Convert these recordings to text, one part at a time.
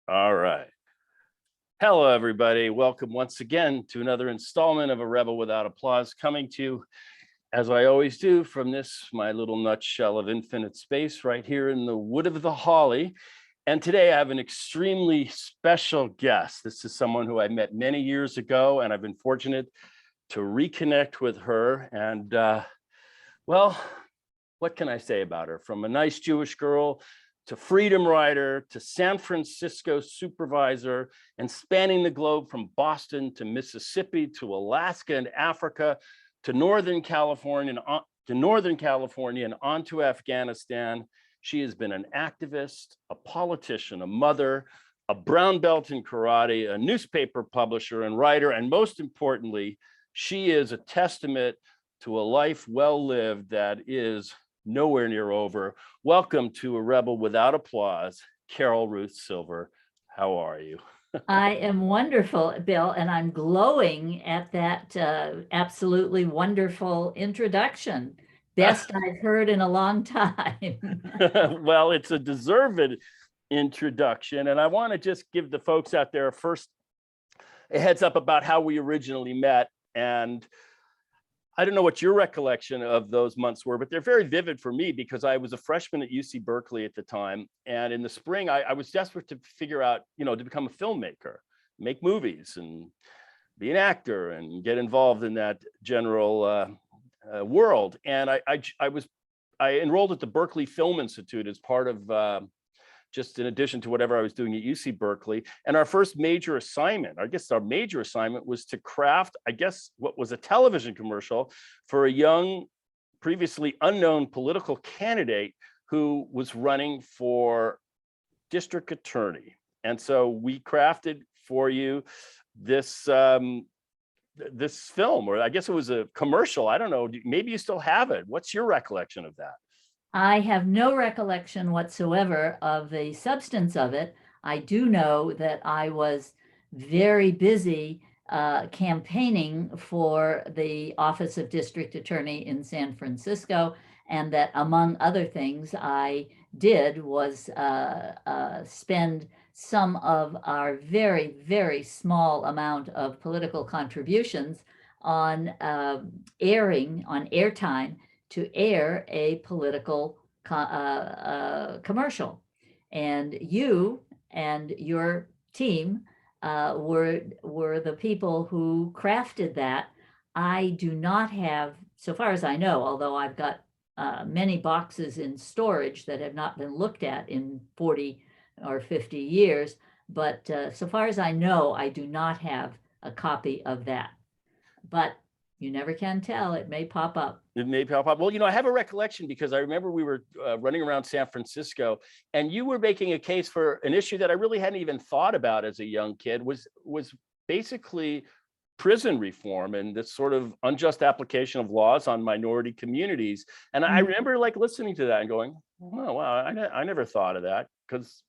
All right. Hello, everybody. Welcome once again to another installment of A Rebel Without Applause, coming to you, as I always do, from this, my little nutshell of infinite space right here in the Wood of the Holly. And today I have an extremely special guest. This is someone who I met many years ago, and I've been fortunate to reconnect with her. And well, what can I say about her? From a nice Jewish girl to freedom rider, to San Francisco Supervisor, and spanning the globe from Boston to Mississippi to Alaska and Africa to Northern California and on to Afghanistan. She has been an activist, a politician, a mother, a brown belt in karate, a newspaper publisher and writer, and most importantly, she is a testament to a life well lived that is nowhere near over. Welcome to A Rebel Without Applause, Carol Ruth Silver. How are you? I am wonderful, Bill, and I'm glowing at that absolutely wonderful introduction. Best I've heard in a long time. Well, it's a deserved introduction, and I want to just give the folks out there first a heads up about how we originally met. And I don't know what your recollection of those months were, but they're very vivid for me because I was a freshman at UC Berkeley at the time. And in the spring, I was desperate to figure out, to become a filmmaker, make movies and be an actor and get involved in that general world. And I enrolled at the Berkeley Film Institute as part of just in addition to whatever I was doing at UC Berkeley. And our first major assignment, was to craft, what was a television commercial for a young, previously unknown political candidate who was running for district attorney. And so we crafted for you this this film, or I guess it was a commercial. I don't know, maybe you still have it. What's your recollection of that? I have no recollection whatsoever of the substance of it. I do know that I was very busy campaigning for the office of district attorney in San Francisco, and that among other things I did was spend some of our very, very small amount of political contributions on airtime to air a political commercial. And you and your team were the people who crafted that. I do not have, so far as I know, although I've got many boxes in storage that have not been looked at in 40 or 50 years, but so far as I know, I do not have a copy of that. But you never can tell. It may pop up. It may pop up. Well, I have a recollection because I remember we were running around San Francisco, and you were making a case for an issue that I really hadn't even thought about as a young kid, was basically prison reform and this sort of unjust application of laws on minority communities. And I remember listening to that and going, oh, wow, I never thought of that because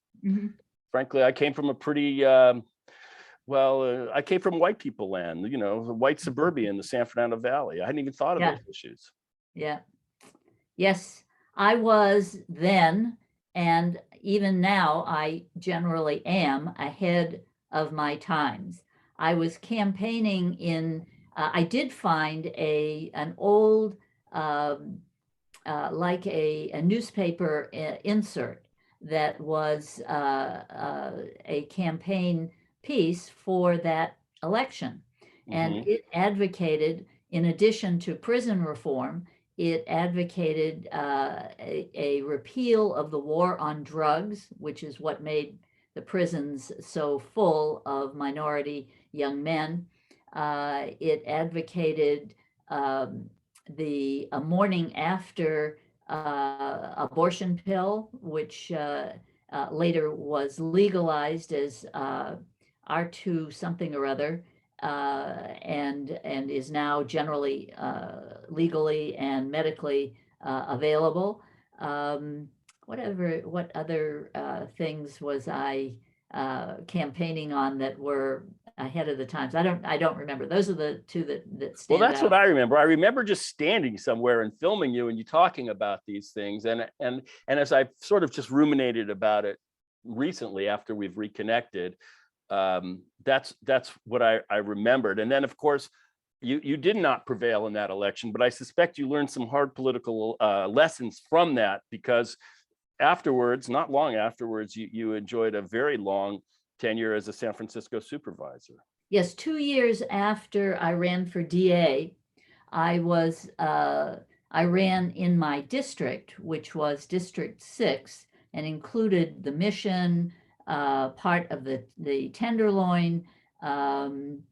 frankly, I came from a pretty I came from white people land, white suburbia in the San Fernando Valley. I hadn't even thought of those issues. Yeah. Yes, I was then, and even now, I generally am ahead of my times. I was campaigning in, I did find an old, like a newspaper insert that was a campaign piece for that election. And it advocated, in addition to prison reform, it advocated a repeal of the war on drugs, which is what made the prisons so full of minority young men. It advocated a morning after abortion pill, which later was legalized as R2 something or other, and is now generally legally and medically available. What other things was I campaigning on that were ahead of the times? I don't remember. Those are the two that stand out. Well, that's what I remember. I remember just standing somewhere and filming you and you talking about these things. And as I sort of just ruminated about it, recently after we've reconnected. That's what I remembered. And then, of course, you did not prevail in that election, but I suspect you learned some hard political lessons from that, because afterwards, not long afterwards, you enjoyed a very long tenure as a San Francisco supervisor. Yes, 2 years after I ran for DA, I ran in my district, which was District 6, and included the Mission, part of the Tenderloin, and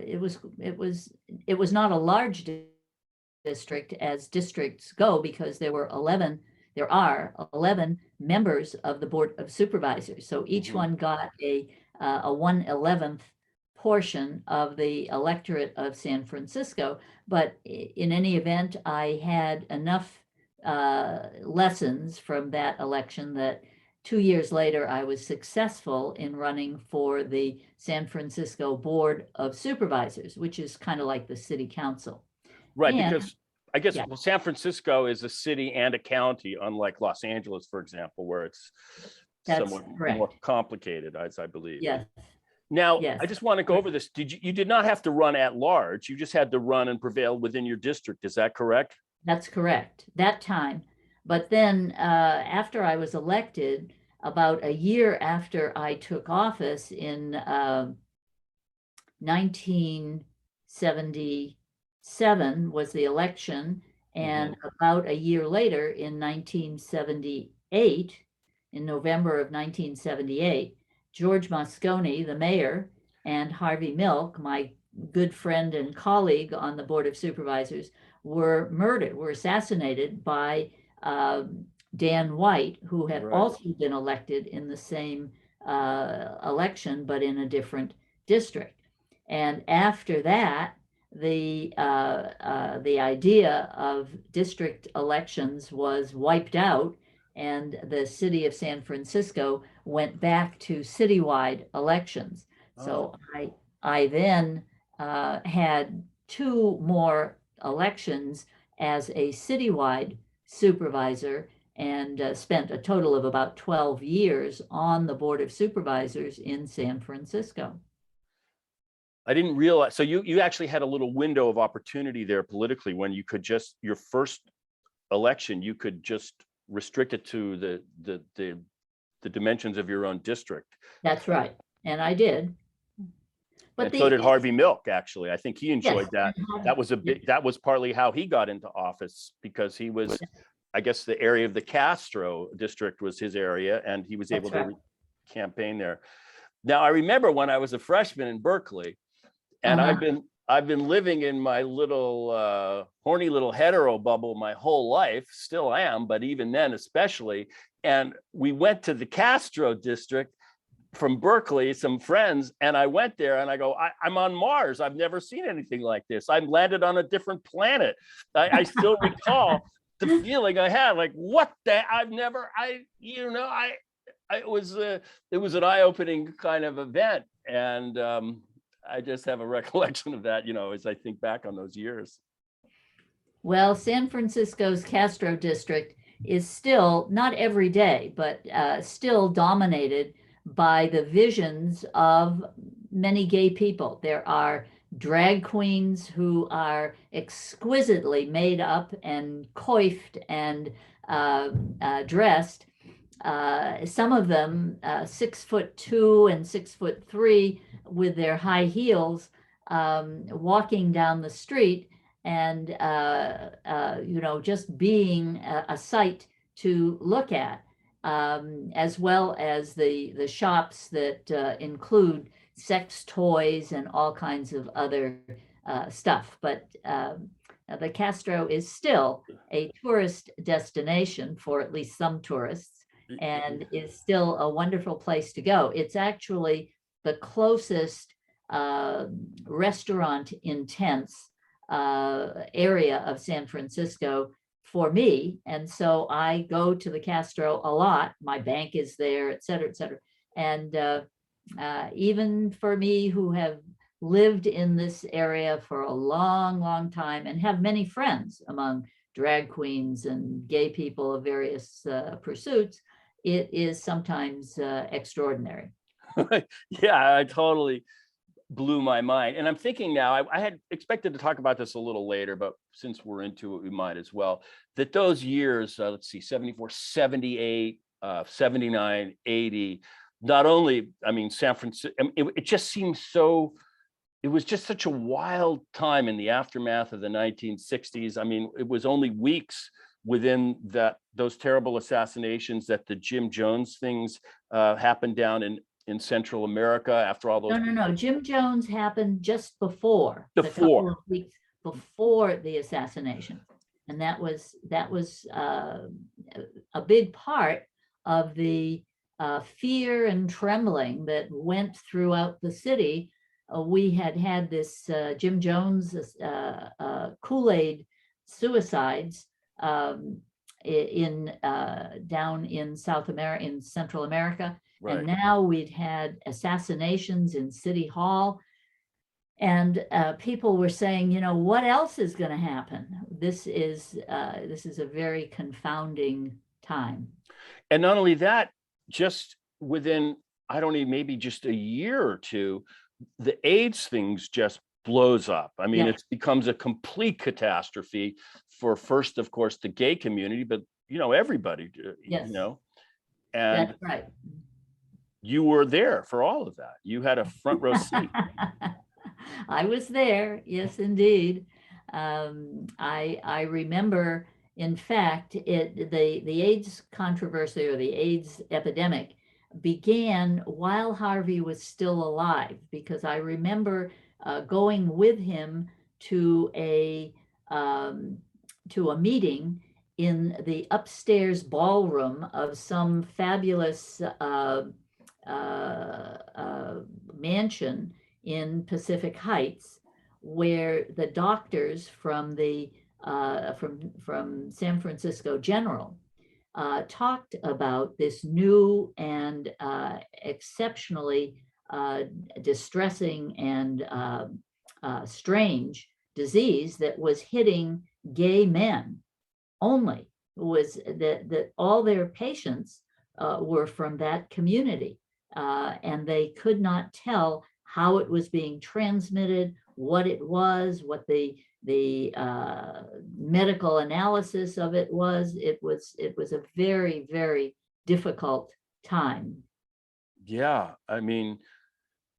it was not a large district as districts go, because there are 11 members of the Board of Supervisors. So each one got a 1/11th portion of the electorate of San Francisco. But in any event, I had enough lessons from that election that 2 years later, I was successful in running for the San Francisco Board of Supervisors, which is kind of like the city council. Right, And because I guess, yeah. well, San Francisco is a city and a county, unlike Los Angeles, for example, where it's That's somewhat correct. more complicated, as I believe. Yes, Now, yes. I just want to go over this. You did not have to run at large. You just had to run and prevail within your district. Is that correct? That's correct, that time. But then after I was elected, about a year after I took office in 1977 was the election, and about a year later in 1978, in November of 1978, George Moscone, the mayor, and Harvey Milk, my good friend and colleague on the Board of Supervisors, were assassinated by Dan White, who had also been elected in the same election, but in a different district. And after that, the idea of district elections was wiped out, and the city of San Francisco went back to citywide elections. So I then had 2 more elections as a citywide supervisor, and spent a total of about 12 years on the Board of Supervisors in San Francisco. I didn't realize. So you actually had a little window of opportunity there politically, when you could just, your first election, you could just restrict it to the dimensions of your own district. That's right, and I did. But so did Harvey Milk, actually. I think he enjoyed that. That was that was partly how he got into office, because he was, I guess, the area of the Castro district was his area, and he was able to campaign there. Now, I remember when I was a freshman in Berkeley, and I've been living in my little horny little hetero bubble my whole life, still am, but even then especially. And we went to the Castro district from Berkeley, some friends, and I went there and I go, I'm on Mars. I've never seen anything like this. I've landed on a different planet. I still recall the feeling I had, like, what the, it was an eye-opening kind of event. And I just have a recollection of that, as I think back on those years. Well, San Francisco's Castro district is still, not every day, but still dominated by the visions of many gay people. There are drag queens who are exquisitely made up and coiffed and dressed. Some of them 6'2" and 6'3" with their high heels, walking down the street, and just being a sight to look at, as well as the shops that include sex toys and all kinds of other stuff. But the Castro is still a tourist destination for at least some tourists, and is still a wonderful place to go. It's actually the closest restaurant intense area of San Francisco for me. And so I go to the Castro a lot. My bank is there, et cetera, et cetera. And even for me, who have lived in this area for a long, long time and have many friends among drag queens and gay people of various pursuits, it is sometimes extraordinary. Yeah, I totally blew my mind. And I'm thinking now, I had expected to talk about this a little later, but since we're into it, we might as well, that those years, let's see, 74, 78, 79, 80, not only, I mean, San Francisco, it just seems so, it was just such a wild time in the aftermath of the 1960s. I mean, it was only weeks within those terrible assassinations that the Jim Jones things happened down in Central America after all those No. Jim Jones happened just before, the couple before. of weeks before the assassination. And that was a big part of the fear and trembling that went throughout the city. We had this Jim Jones Kool-Aid suicides down in South America, in Central America. Right. And now we'd had assassinations in City Hall. And people were saying, you know, what else is going to happen? This is a very confounding time. And not only that, just within, I don't even, maybe just a year or two, the AIDS things just blows up. I mean, it becomes a complete catastrophe for first, of course, the gay community, but, you know, everybody, you know, and that's right. You were there for all of that. You had a front row seat. I was there. Yes, indeed. I remember, in fact, the AIDS controversy or the AIDS epidemic began while Harvey was still alive, because I remember going with him to a meeting in the upstairs ballroom of some fabulous mansion in Pacific Heights, where the doctors from the from San Francisco General talked about this new and exceptionally distressing and strange disease that was hitting gay men only. Was that all their patients were from that community, and they could not tell how it was being transmitted, what it was, what the medical analysis of it was. It was a very, very difficult time. Yeah, I mean,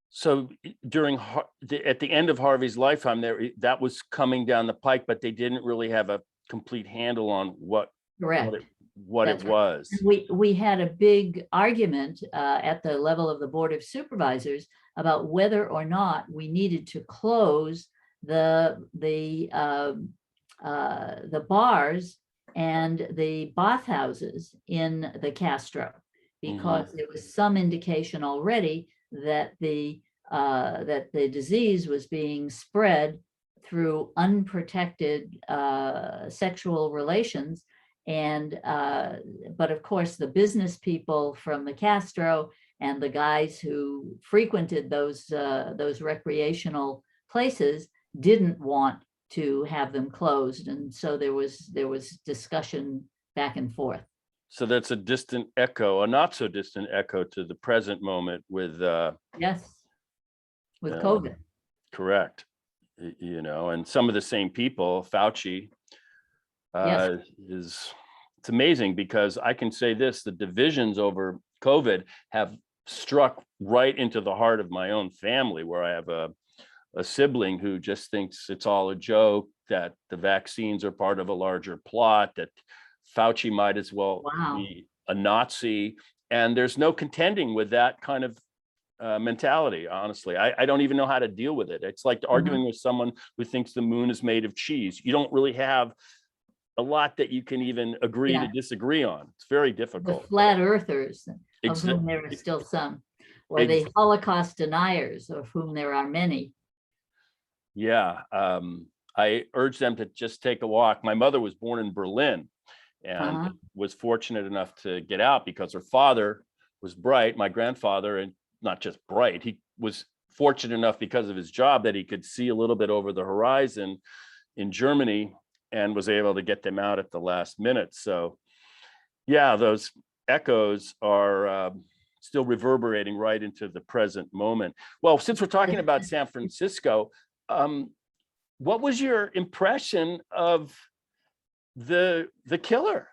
so during at the end of Harvey's lifetime, that was coming down the pike, but they didn't really have a complete handle on what Correct. what it was. We had a big argument at the level of the Board of Supervisors about whether or not we needed to close the bars and the bathhouses in the Castro, because there was some indication already that the disease was being spread through unprotected sexual relations. And but of course, the business people from the Castro and the guys who frequented those recreational places didn't want to have them closed, and so there was discussion back and forth. So that's a distant echo, a not so distant echo to the present moment with yes, with COVID. Correct. You know, and some of the same people, Fauci, it's amazing, because I can say this: the divisions over COVID have struck right into the heart of my own family, where I have a sibling who just thinks it's all a joke, that the vaccines are part of a larger plot, that Fauci might as well be a Nazi. And there's no contending with that kind of mentality. Honestly, I don't even know how to deal with it. It's like arguing with someone who thinks the moon is made of cheese. You don't really have a lot that you can even agree to disagree on. It's very difficult. The flat earthers, of whom there are still some, or the Holocaust deniers, of whom there are many. Yeah, I urge them to just take a walk. My mother was born in Berlin and was fortunate enough to get out because her father was bright, my grandfather, and not just bright, he was fortunate enough because of his job that he could see a little bit over the horizon in Germany, and was able to get them out at the last minute. So yeah, those echoes are still reverberating right into the present moment. Well, since we're talking about San Francisco, what was your impression of the killer,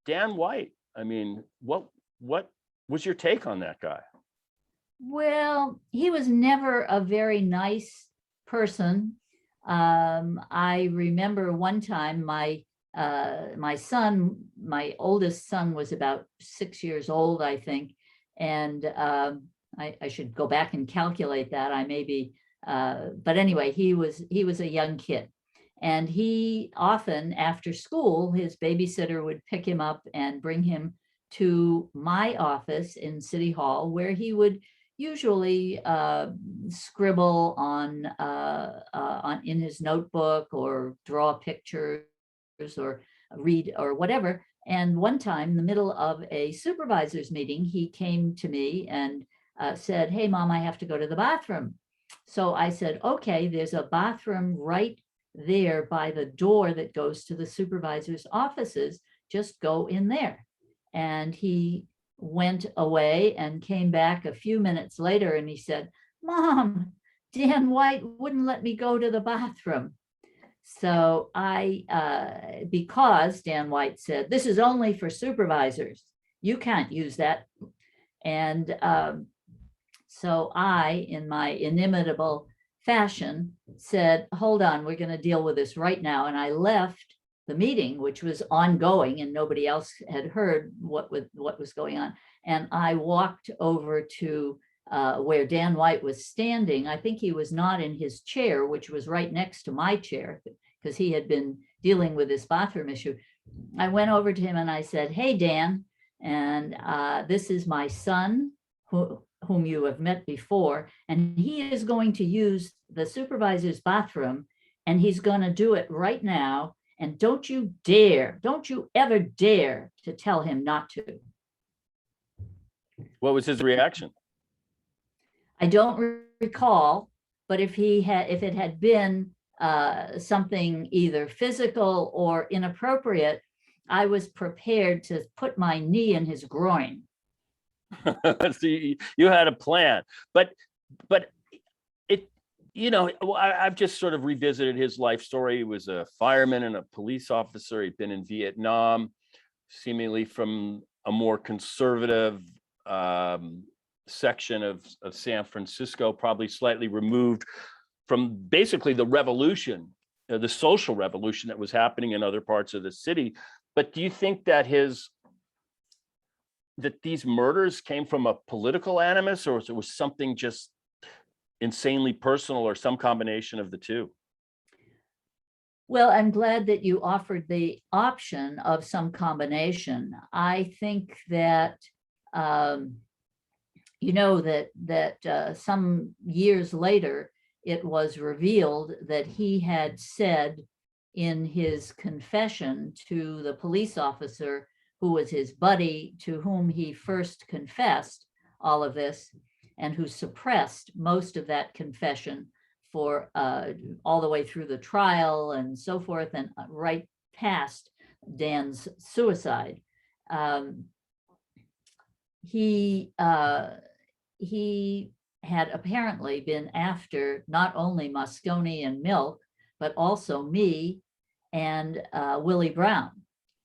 Dan White? I mean, what was your take on that guy? Well, he was never a very nice person. I remember one time my son, my oldest son was about 6 years old, I think. And I should go back and calculate that. I may be, but anyway, he was a young kid. And he often, after school, his babysitter would pick him up and bring him to my office in City Hall, where he would usually scribble on in his notebook, or draw pictures, or read, or whatever. And one time, in the middle of a supervisor's meeting, he came to me and said, "Hey, Mom, I have to go to the bathroom." So I said, "Okay, there's a bathroom right there by the door that goes to the supervisor's offices. Just go in there." And he went away and came back a few minutes later, and he said, "Mom, Dan White wouldn't let me go to the bathroom." So because Dan White said, "This is only for supervisors, you can't use that." And so I, in my inimitable fashion, said, "Hold on, we're going to deal with this right now." And I left the meeting, which was ongoing and nobody else had heard what was going on. And I walked over to where Dan White was standing. I think he was not in his chair, which was right next to my chair, because he had been dealing with this bathroom issue. I went over to him and I said, "Hey, Dan, and this is my son, whom you have met before, and he is going to use the supervisor's bathroom, and he's going to do it right now. And don't you ever dare to tell him not to." What was his reaction? I don't recall, but if it had been something either physical or inappropriate, I was prepared to put my knee in his groin. So you had a plan, but it, I've just sort of revisited his life story. He was a fireman and a police officer. He'd been in Vietnam, seemingly from a more conservative section of San Francisco, probably slightly removed from basically the revolution, the social revolution that was happening in other parts of the city. But do you think that these murders came from a political animus, or it was something just insanely personal, or some combination of the two? Well, I'm glad that you offered the option of some combination. I think that some years later, it was revealed that he had said in his confession to the police officer who was his buddy, to whom he first confessed all of this, and who suppressed most of that confession for all the way through the trial and so forth, and right past Dan's suicide. He had apparently been after not only Moscone and Milk, but also me and Willie Brown,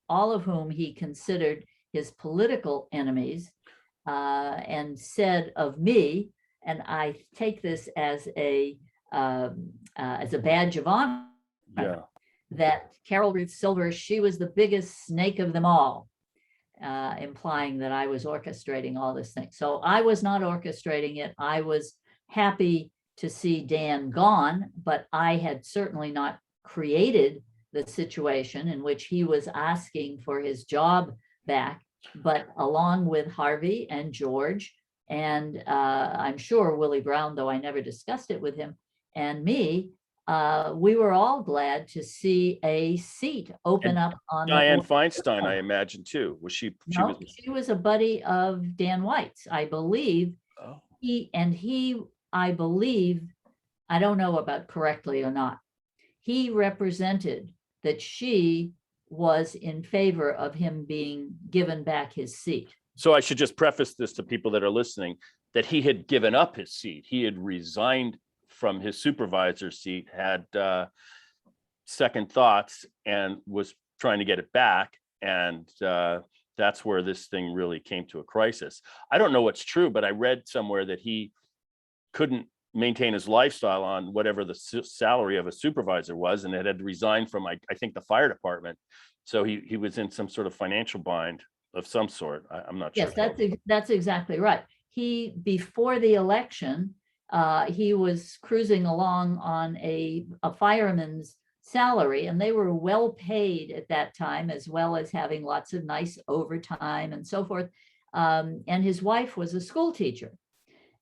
all of whom he considered his political enemies, and said of me, and I take this as a badge of honor, that Carol Ruth Silver, she was the biggest snake of them all, implying that I was orchestrating all this thing. So I was not orchestrating it. I was happy to see Dan gone, but I had certainly not created the situation in which he was asking for his job back. But along with Harvey and George, and I'm sure Willie Brown, though I never discussed it with him, and me, we were all glad to see a seat open up on Dianne Feinstein, I imagine, too. Was she? No, she was a buddy of Dan White's, I believe. Oh. I believe, I don't know about correctly or not, he represented that she was in favor of him being given back his seat. So I should just preface this to people that are listening, that he had given up his seat. He had resigned from his supervisor seat, had second thoughts, and was trying to get it back. And that's where this thing really came to a crisis. I don't know what's true, but I read somewhere that he couldn't maintain his lifestyle on whatever the salary of a supervisor was, and it had resigned from, I think, the fire department. So he was in some sort of financial bind of some sort. I'm not sure. Yes, that's exactly right. He, before the election, he was cruising along on a fireman's salary, and they were well paid at that time, as well as having lots of nice overtime and so forth. And his wife was a school teacher,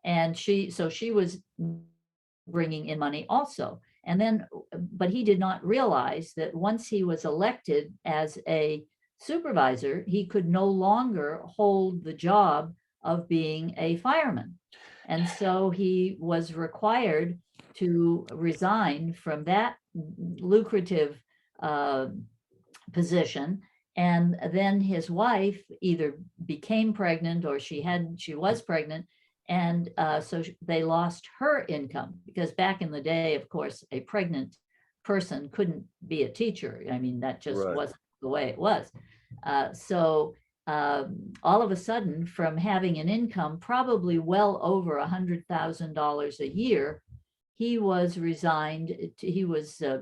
and she was bringing in money also. And then, but he did not realize that once he was elected as a supervisor, he could no longer hold the job of being a fireman. And so he was required to resign from that lucrative position. And then his wife either became pregnant, or she was pregnant. And so they lost her income, because back in the day, of course, a pregnant person couldn't be a teacher. I mean, that just wasn't the way it was. So all of a sudden, from having an income probably well over $100,000 a year, he was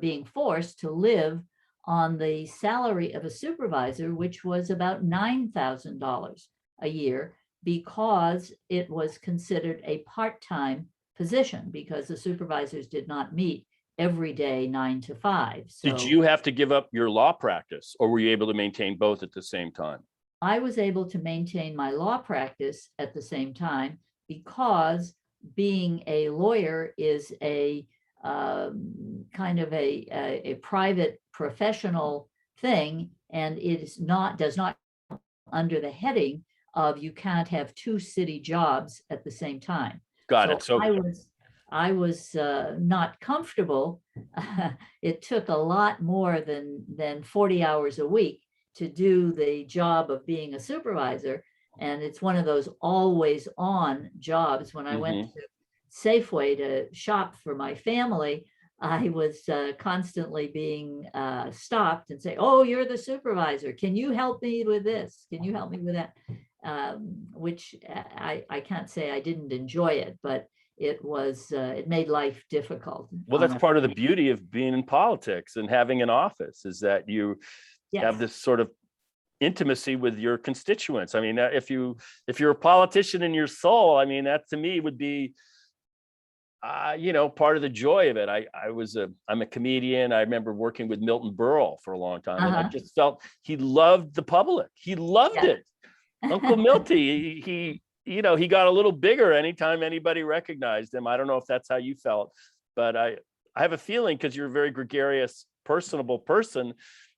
being forced to live on the salary of a supervisor, which was about $9,000 a year, because it was considered a part-time position, because the supervisors did not meet every day 9 to 5. So did you have to give up your law practice, or were you able to maintain both at the same time? I was able to maintain my law practice at the same time, because being a lawyer is a kind of a private professional thing, and it is does not under the heading of you can't have 2 city jobs at the same time. Got it. So I was not comfortable. It took a lot more than 40 hours a week to do the job of being a supervisor. And it's one of those always on jobs. When I went to Safeway to shop for my family, I was constantly being stopped and say, "Oh, you're the supervisor. Can you help me with this? Can you help me with that?" Which I can't say I didn't enjoy it, but it made life difficult. Well, that's part of the beauty of being in politics and having an office, is that you have this sort of intimacy with your constituents. I mean, if you're a politician in your soul, I mean, that to me would be part of the joy of it. I'm a comedian. I remember working with Milton Berle for a long time, and I just felt he loved the public. He loved it. Uncle Milty, he got a little bigger anytime anybody recognized him. I don't know if that's how you felt, but I have a feeling, because you're a very gregarious, personable person,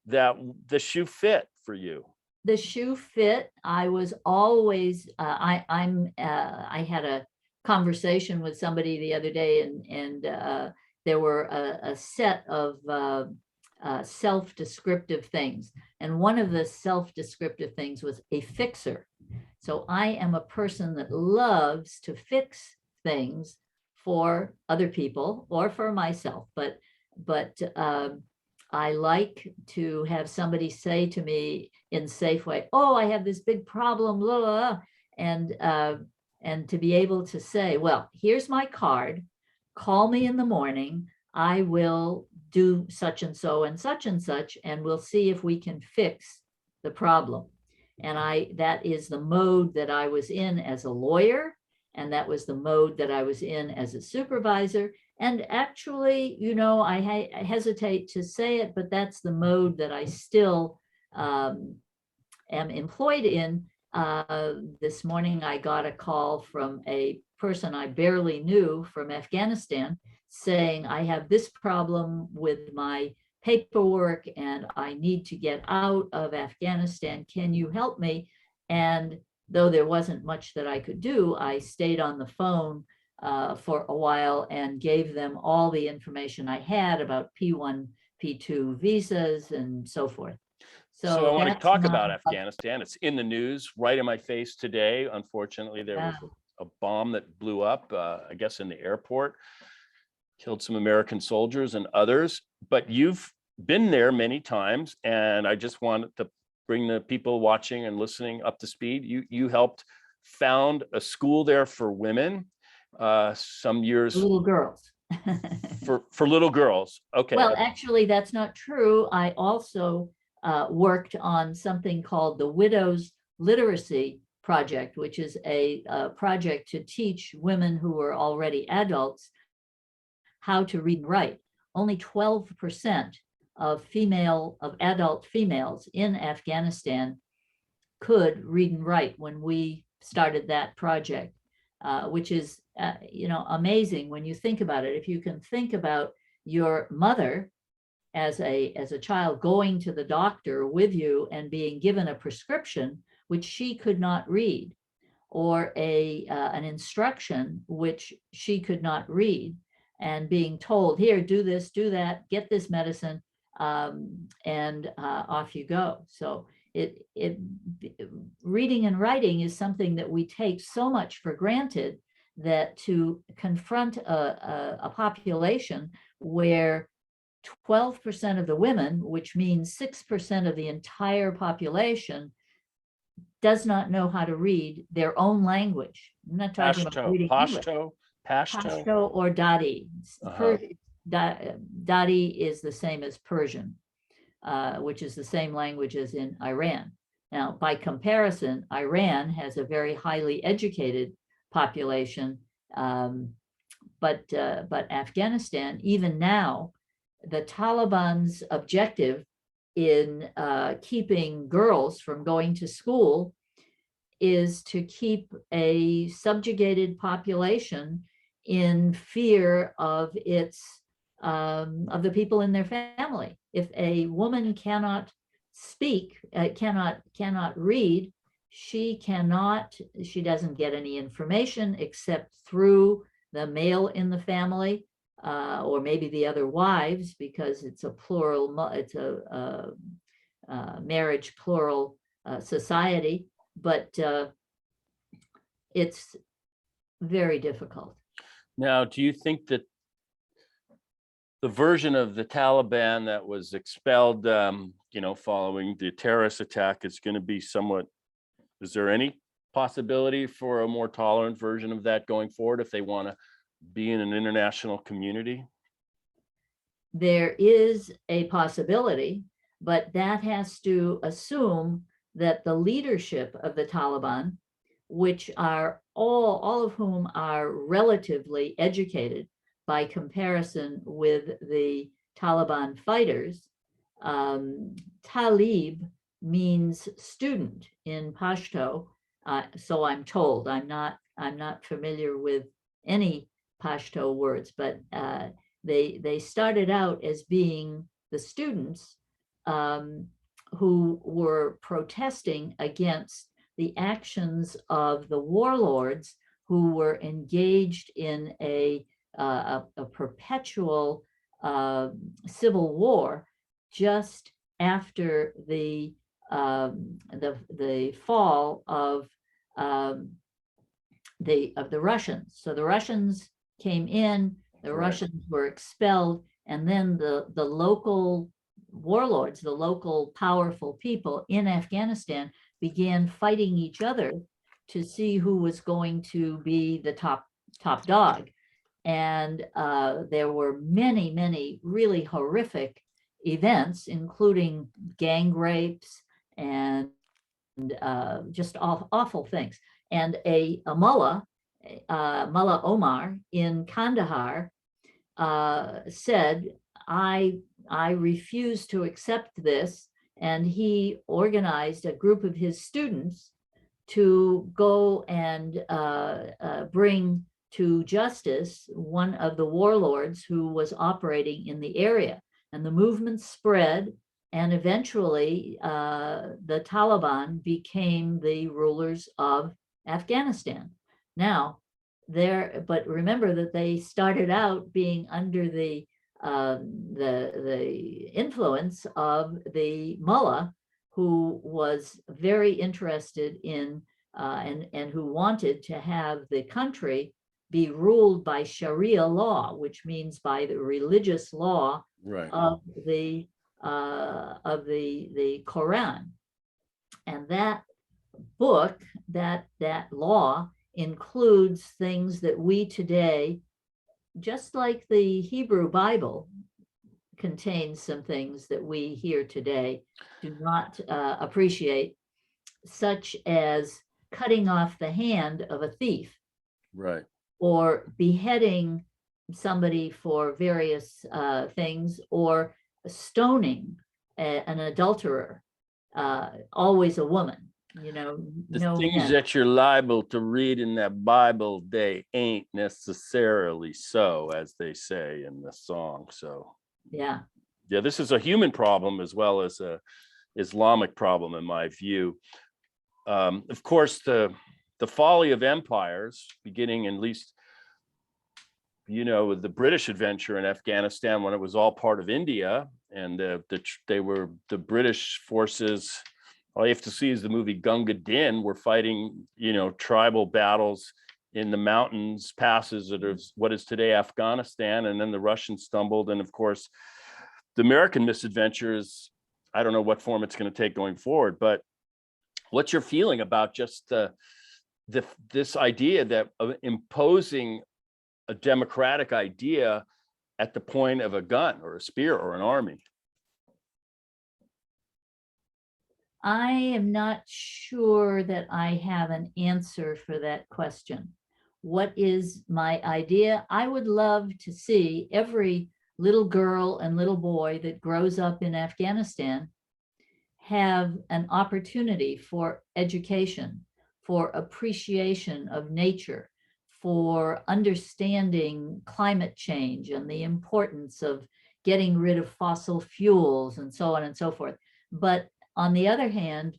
that the shoe fit for you. The shoe fit. I was always, I had a conversation with somebody the other day, and there were a set of self-descriptive things. And one of the self-descriptive things was a fixer. So I am a person that loves to fix things for other people or for myself, but I like to have somebody say to me in Safeway, "Oh, I have this big problem," blah, blah, blah. And to be able to say, "Well, here's my card, call me in the morning, I will do such and such, and we'll see if we can fix the problem." And that is the mode that I was in as a lawyer, and that was the mode that I was in as a supervisor. And actually, I hesitate to say it, but that's the mode that I still am employed in. This morning, I got a call from a person I barely knew from Afghanistan saying, "I have this problem with my paperwork and I need to get out of Afghanistan. Can you help me?" And though there wasn't much that I could do, I stayed on the phone for a while and gave them all the information I had about P1, P2 visas and so forth. So I So want to that's talk not, about Afghanistan. It's in the news right in my face today. Unfortunately, there was a bomb that blew up, I guess, in the airport, killed some American soldiers and others. But you've been there many times, and I just wanted to bring the people watching and listening up to speed. You helped found a school there for women some years little girls. for little girls. Okay. Well, actually, that's not true. I also worked on something called the Widows Literacy Project, which is a project to teach women who are already adults how to read and write. Only 12% of adult females in Afghanistan could read and write when we started that project, which is amazing when you think about it. If you can think about your mother as a child going to the doctor with you and being given a prescription which she could not read, or an instruction which she could not read, and being told, here, do this, do that, get this medicine, and off you go. So reading and writing is something that we take so much for granted, that to confront a population where 12% of the women, which means 6% of the entire population, does not know how to read their own language. I'm not talking about reading English. Pashto or Dadi. Dadi is the same as Persian, which is the same language as in Iran. Now, by comparison, Iran has a very highly educated population, but Afghanistan, even now, the Taliban's objective in keeping girls from going to school is to keep a subjugated population in fear of of the people in their family. If a woman cannot speak, cannot read, she doesn't get any information except through the male in the family, or maybe the other wives, because it's a plural, it's a marriage plural society, but it's very difficult. Now, do you think that the version of the Taliban that was expelled, following the terrorist attack is going to be somewhat, is there any possibility for a more tolerant version of that going forward if they want to be in an international community? There is a possibility, but that has to assume that the leadership of the Taliban, which are all of whom are relatively educated by comparison with the Taliban fighters. Talib means student in Pashto, so I'm told. I'm not familiar with any Pashto words, but they started out as being the students who were protesting against the actions of the warlords who were engaged in a perpetual civil war just after the fall of the Russians. So the Russians came in, the Russians were expelled, and then the local warlords, the local powerful people in Afghanistan, began fighting each other to see who was going to be the top dog. And there were many really horrific events, including gang rapes and just awful things. And a mullah, Mullah Omar in Kandahar, said, I refuse to accept this. And he organized a group of his students to go and bring to justice one of the warlords who was operating in the area. And the movement spread, and eventually the Taliban became the rulers of Afghanistan. Now, but remember that they started out being under the influence of the mullah, who was very interested in and who wanted to have the country be ruled by Sharia law, which means by the religious law Right. of the Quran. And that book, that law, includes things that we today, just like the Hebrew Bible contains some things that we here today do not appreciate, such as cutting off the hand of a thief, Right. or beheading somebody for various things, or stoning an adulterer, always a woman, The no things men. that you're liable to read in that Bible, they ain't necessarily so, as they say in the song. So Yeah. yeah, this is a human problem as well as a Islamic problem, in my view. Of course, the folly of empires, beginning at least, with the British adventure in Afghanistan, when it was all part of India, and the British forces. All you have to see is the movie Gunga Din. Were fighting, tribal battles in the mountains passes of what is today Afghanistan, and then the Russians stumbled, and of course, the American misadventure is, I don't know what form it's going to take going forward, but what's your feeling about just this idea that of imposing a democratic idea at the point of a gun or a spear or an army? I am not sure that I have an answer for that question. What is my idea? I would love to see every little girl and little boy that grows up in Afghanistan have an opportunity for education, for appreciation of nature, for understanding climate change and the importance of getting rid of fossil fuels and so on and so forth. But on the other hand,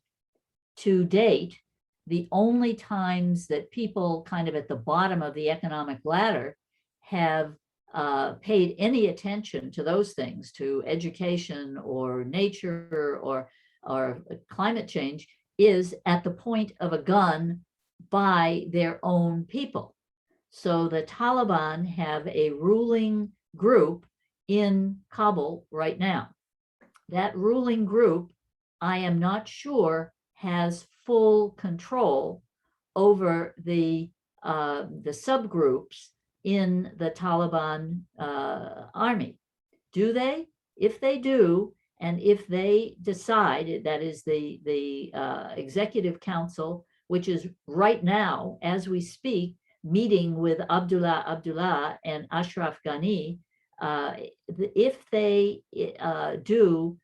to date, the only times that people kind of at the bottom of the economic ladder have paid any attention to those things, to education or nature or climate change, is at the point of a gun by their own people. So the Taliban have a ruling group in Kabul right now. That ruling group, I am not sure, has full control over the subgroups in the Taliban army. Do they? If they do, and if they decide, that is the executive council, which is right now, as we speak, meeting with Abdullah and Ashraf Ghani, if they do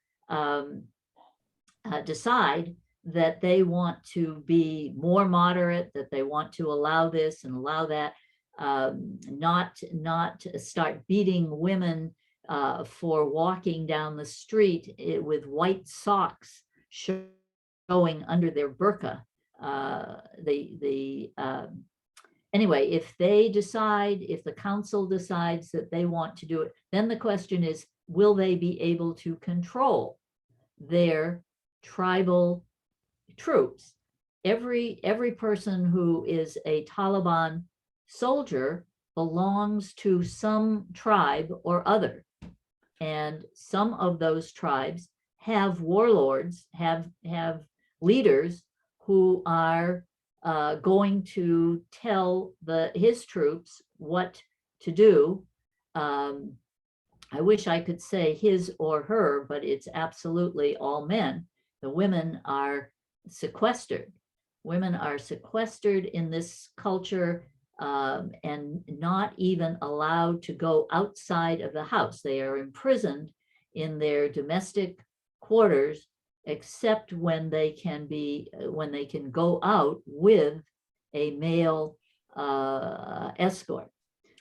decide that they want to be more moderate, that they want to allow this and allow that, not start beating women for walking down the street with white socks showing under their burqa. Anyway, if the council decides that they want to do it, then the question is, will they be able to control their tribal troops? Every person who is a Taliban soldier belongs to some tribe or other. And some of those tribes have warlords, have leaders who are going to tell his troops what to do. I wish I could say his or her, but it's absolutely all men. The women are sequestered. Women are sequestered in this culture and not even allowed to go outside of the house. They are imprisoned in their domestic quarters, except when they can go out with a male escort.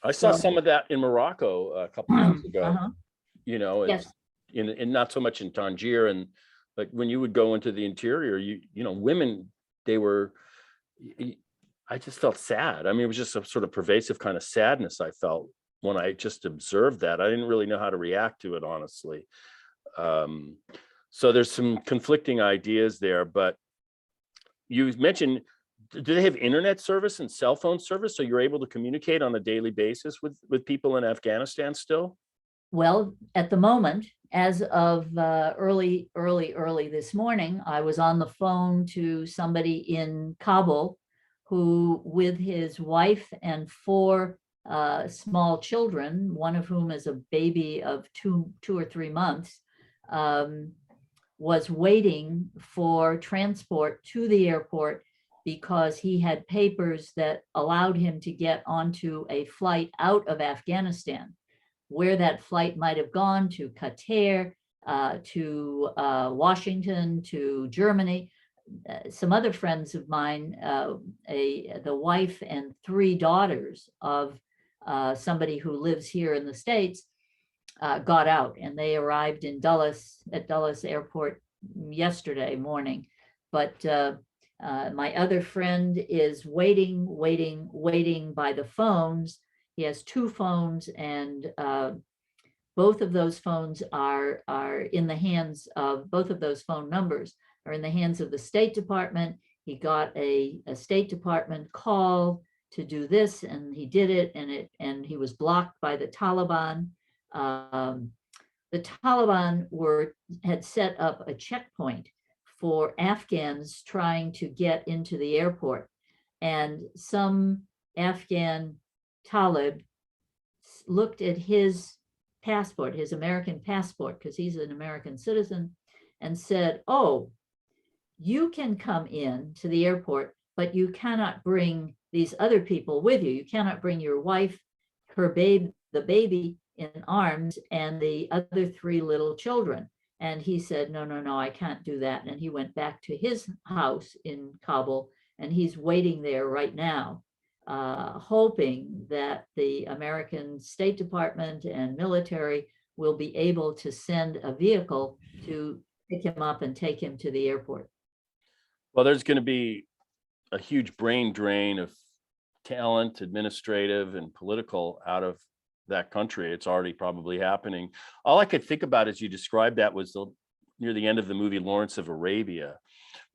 I saw some of that in Morocco a couple of months ago. Yes. In not so much in Tangier, and like when you would go into the interior, women, I just felt sad. I mean, it was just a sort of pervasive kind of sadness I felt when I just observed that. I didn't really know how to react to it, honestly. So there's some conflicting ideas there, but you mentioned, do they have internet service and cell phone service? So you're able to communicate on a daily basis with people in Afghanistan still? Well, at the moment, as of early this morning, I was on the phone to somebody in Kabul who, with his wife and four small children, one of whom is a baby of two or 3 months, was waiting for transport to the airport because he had papers that allowed him to get onto a flight out of Afghanistan. Where that flight might have gone, to Qatar, to Washington, to Germany. Some other friends of mine, the wife and 3 daughters of somebody who lives here in the States, got out, and they arrived in Dulles, at Dulles Airport yesterday morning. But my other friend is waiting by the phones. He has 2 phones, and both of those phones are in the hands of, both of those phone numbers are in the hands of the State Department. He got a State Department call to do this, and he did it, and he was blocked by the Taliban. The Taliban had set up a checkpoint for Afghans trying to get into the airport, and some Afghan Talib looked at his passport, his American passport, because he's an American citizen, and said, "Oh, you can come in to the airport, but you cannot bring these other people with you. You cannot bring your wife, her baby, the baby in arms, and the other 3 little children." And he said, no, I can't do that. And he went back to his house in Kabul, and he's waiting there right now, hoping that the American State Department and military will be able to send a vehicle to pick him up and take him to the airport. Well, there's going to be a huge brain drain of talent, administrative and political, out of that country. It's already probably happening. All I could think about as you described that was near the end of the movie Lawrence of Arabia,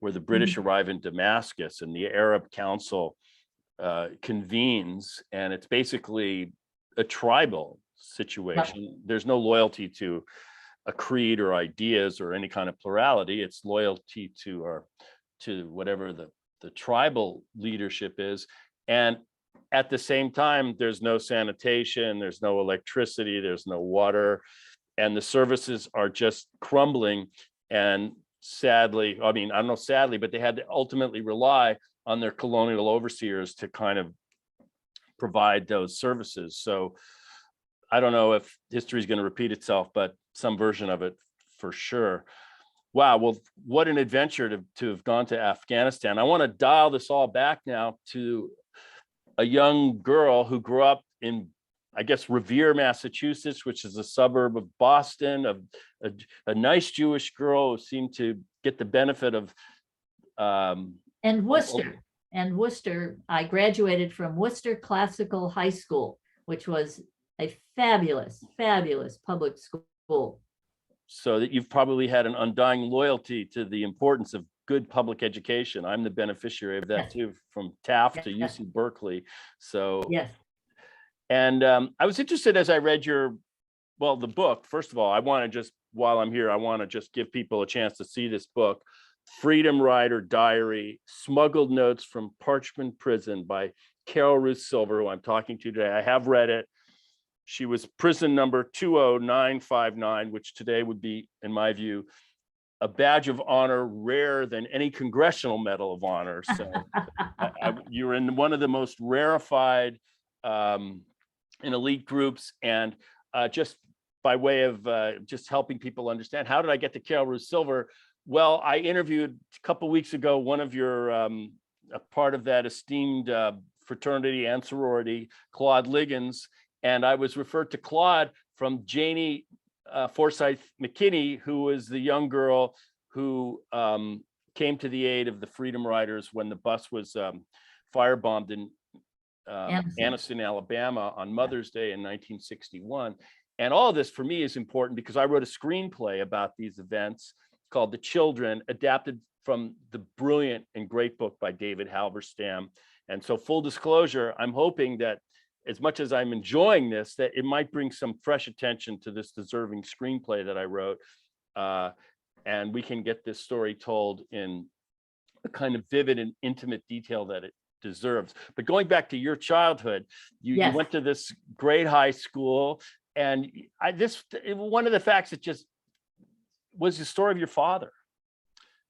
where the British arrive in Damascus and the Arab Council convenes, and it's basically a tribal situation. There's no loyalty to a creed or ideas or any kind of plurality. It's loyalty to whatever the tribal leadership is. And at the same time, there's no sanitation, there's no electricity, there's no water, and the services are just crumbling. And sadly, I mean, I don't know, sadly, but they had to ultimately rely on their colonial overseers to kind of provide those services. So I don't know if history is going to repeat itself, but some version of it for sure. Wow, well, what an adventure to have gone to Afghanistan. I want to dial this all back now to a young girl who grew up in, I guess, Revere, Massachusetts, which is a suburb of Boston, a nice Jewish girl who seemed to get the benefit of and Worcester. I graduated from Worcester Classical High School, which was a fabulous public school. So that you've probably had an undying loyalty to the importance of good public education. I'm the beneficiary of that too, from Taft to UC Berkeley. So yes. And I was interested as I read the book. First of all, I want to just, while I'm here, I want to just give people a chance to see this book, Freedom Rider Diary, Smuggled Notes from Parchment Prison by Carol Ruth Silver, who I'm talking to today. I have read it. She was prison number 20959, which today would be, in my view, a badge of honor rarer than any congressional medal of honor. So you're in one of the most rarefied and elite groups. And just by way of just helping people understand, how did I get to Carol Ruth Silver? Well, I interviewed a couple of weeks ago one of your, a part of that esteemed fraternity and sorority, Claude Liggins, and I was referred to Claude from Janie Forsyth McKinney, who was the young girl who came to the aid of the Freedom Riders when the bus was firebombed in Anniston, Alabama on Mother's Day in 1961. And all of this for me is important because I wrote a screenplay about these events called The Children, adapted from the brilliant and great book by David Halberstam. And so, full disclosure, I'm hoping that as much as I'm enjoying this, that it might bring some fresh attention to this deserving screenplay that I wrote. And we can get this story told in the kind of vivid and intimate detail that it deserves. But going back to your childhood, you Yes. went to this great high school, and one of the facts that just was the story of your father,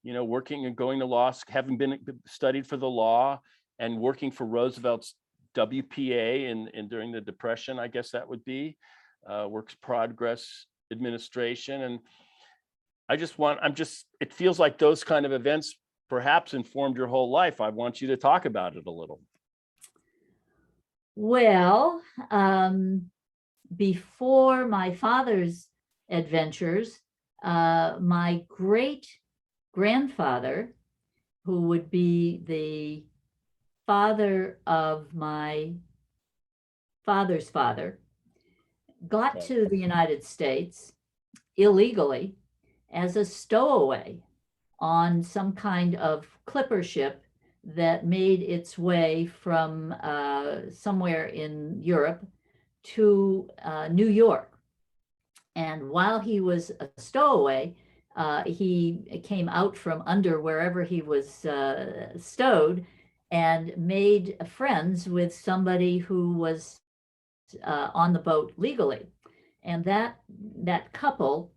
working and going to law, having been studied for the law and working for Roosevelt's WPA and during the Depression, I guess that would be, Works Progress Administration. And it feels like those kind of events perhaps informed your whole life. I want you to talk about it a little. Well, before my father's adventures, my great grandfather, who would be the father of my father's father, got to the United States illegally as a stowaway on some kind of clipper ship that made its way from somewhere in Europe to New York. And while he was a stowaway, he came out from under wherever he was stowed and made friends with somebody who was on the boat legally. And that couple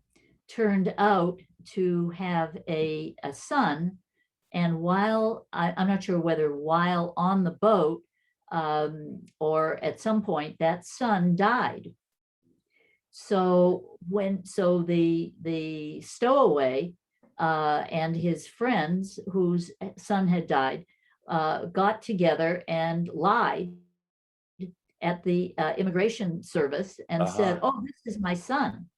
turned out to have a son. And while I'm not sure whether while on the boat or at some point, that son died. So the stowaway and his friends whose son had died got together and lied at the immigration service and said, "Oh, this is my son."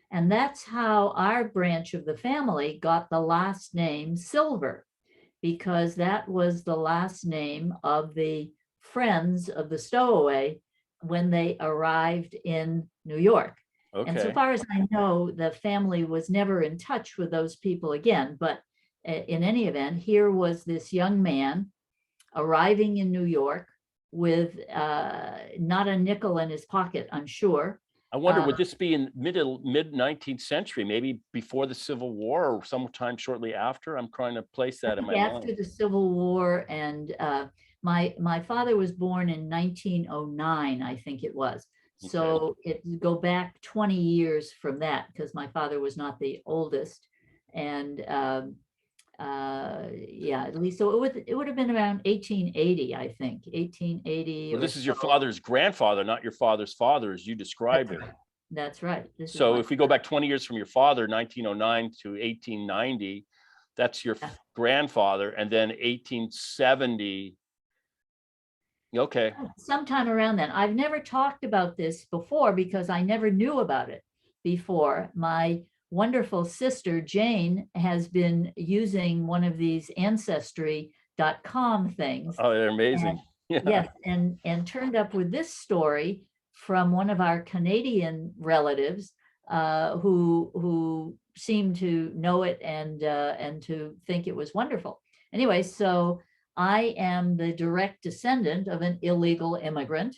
And that's how our branch of the family got the last name Silver, because that was the last name of the friends of the stowaway when they arrived in New York. Okay. And so far as I know, the family was never in touch with those people again. But in any event, here was this young man arriving in New York with not a nickel in his pocket, I'm sure. I wonder, would this be in mid 19th century, maybe before the Civil War or sometime shortly after? I'm trying to place that in my mind. After the Civil War, and my father was born in 1909, I think it was. Okay. So it go back 20 years from that, because my father was not the oldest. And yeah, at least so it would have been around 1880, I think, 1880. Well, this is your father's grandfather, not your father's father, as you describe it. That's right. So if we go back 20 years from your father, 1909 to 1890, that's your grandfather, and then 1870. Okay. Sometime around then. I've never talked about this before because I never knew about it before. My wonderful sister Jane has been using one of these ancestry.com things. Oh, they're amazing. Yes, and turned up with this story from one of our Canadian relatives who seemed to know it and to think it was wonderful. Anyway, so I am the direct descendant of an illegal immigrant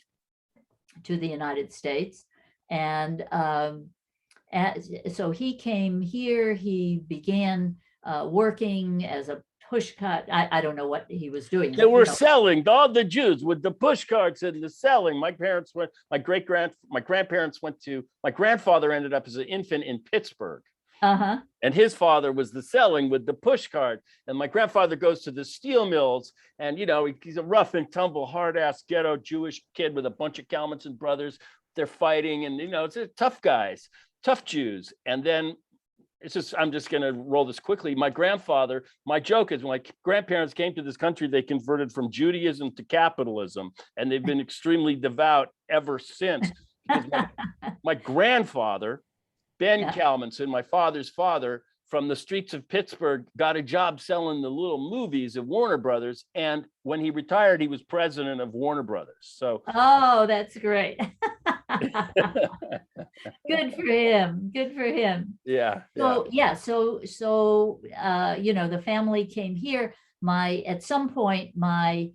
to the United States, and so he came here. He began working as a pushcart. I don't know what he was doing. They were selling, all the Jews with the push carts and the selling. My grandfather ended up as an infant in Pittsburgh. And his father was the selling with the push cart. And my grandfather goes to the steel mills, and he's a rough and tumble, hard ass ghetto Jewish kid with a bunch of Kalmanson brothers. They're fighting, and it's tough guys, tough Jews. And then I'm just going to roll this quickly. My joke is, when my grandparents came to this country, they converted from Judaism to capitalism, and they've been extremely devout ever since. Because my grandfather, Ben Kalmanson, my father's father, from the streets of Pittsburgh, got a job selling the little movies at Warner Brothers. And when he retired, he was president of Warner Brothers. So, oh, that's great. Good for him. Good for him. Yeah, yeah. So yeah, you know, the family came here. At some point, my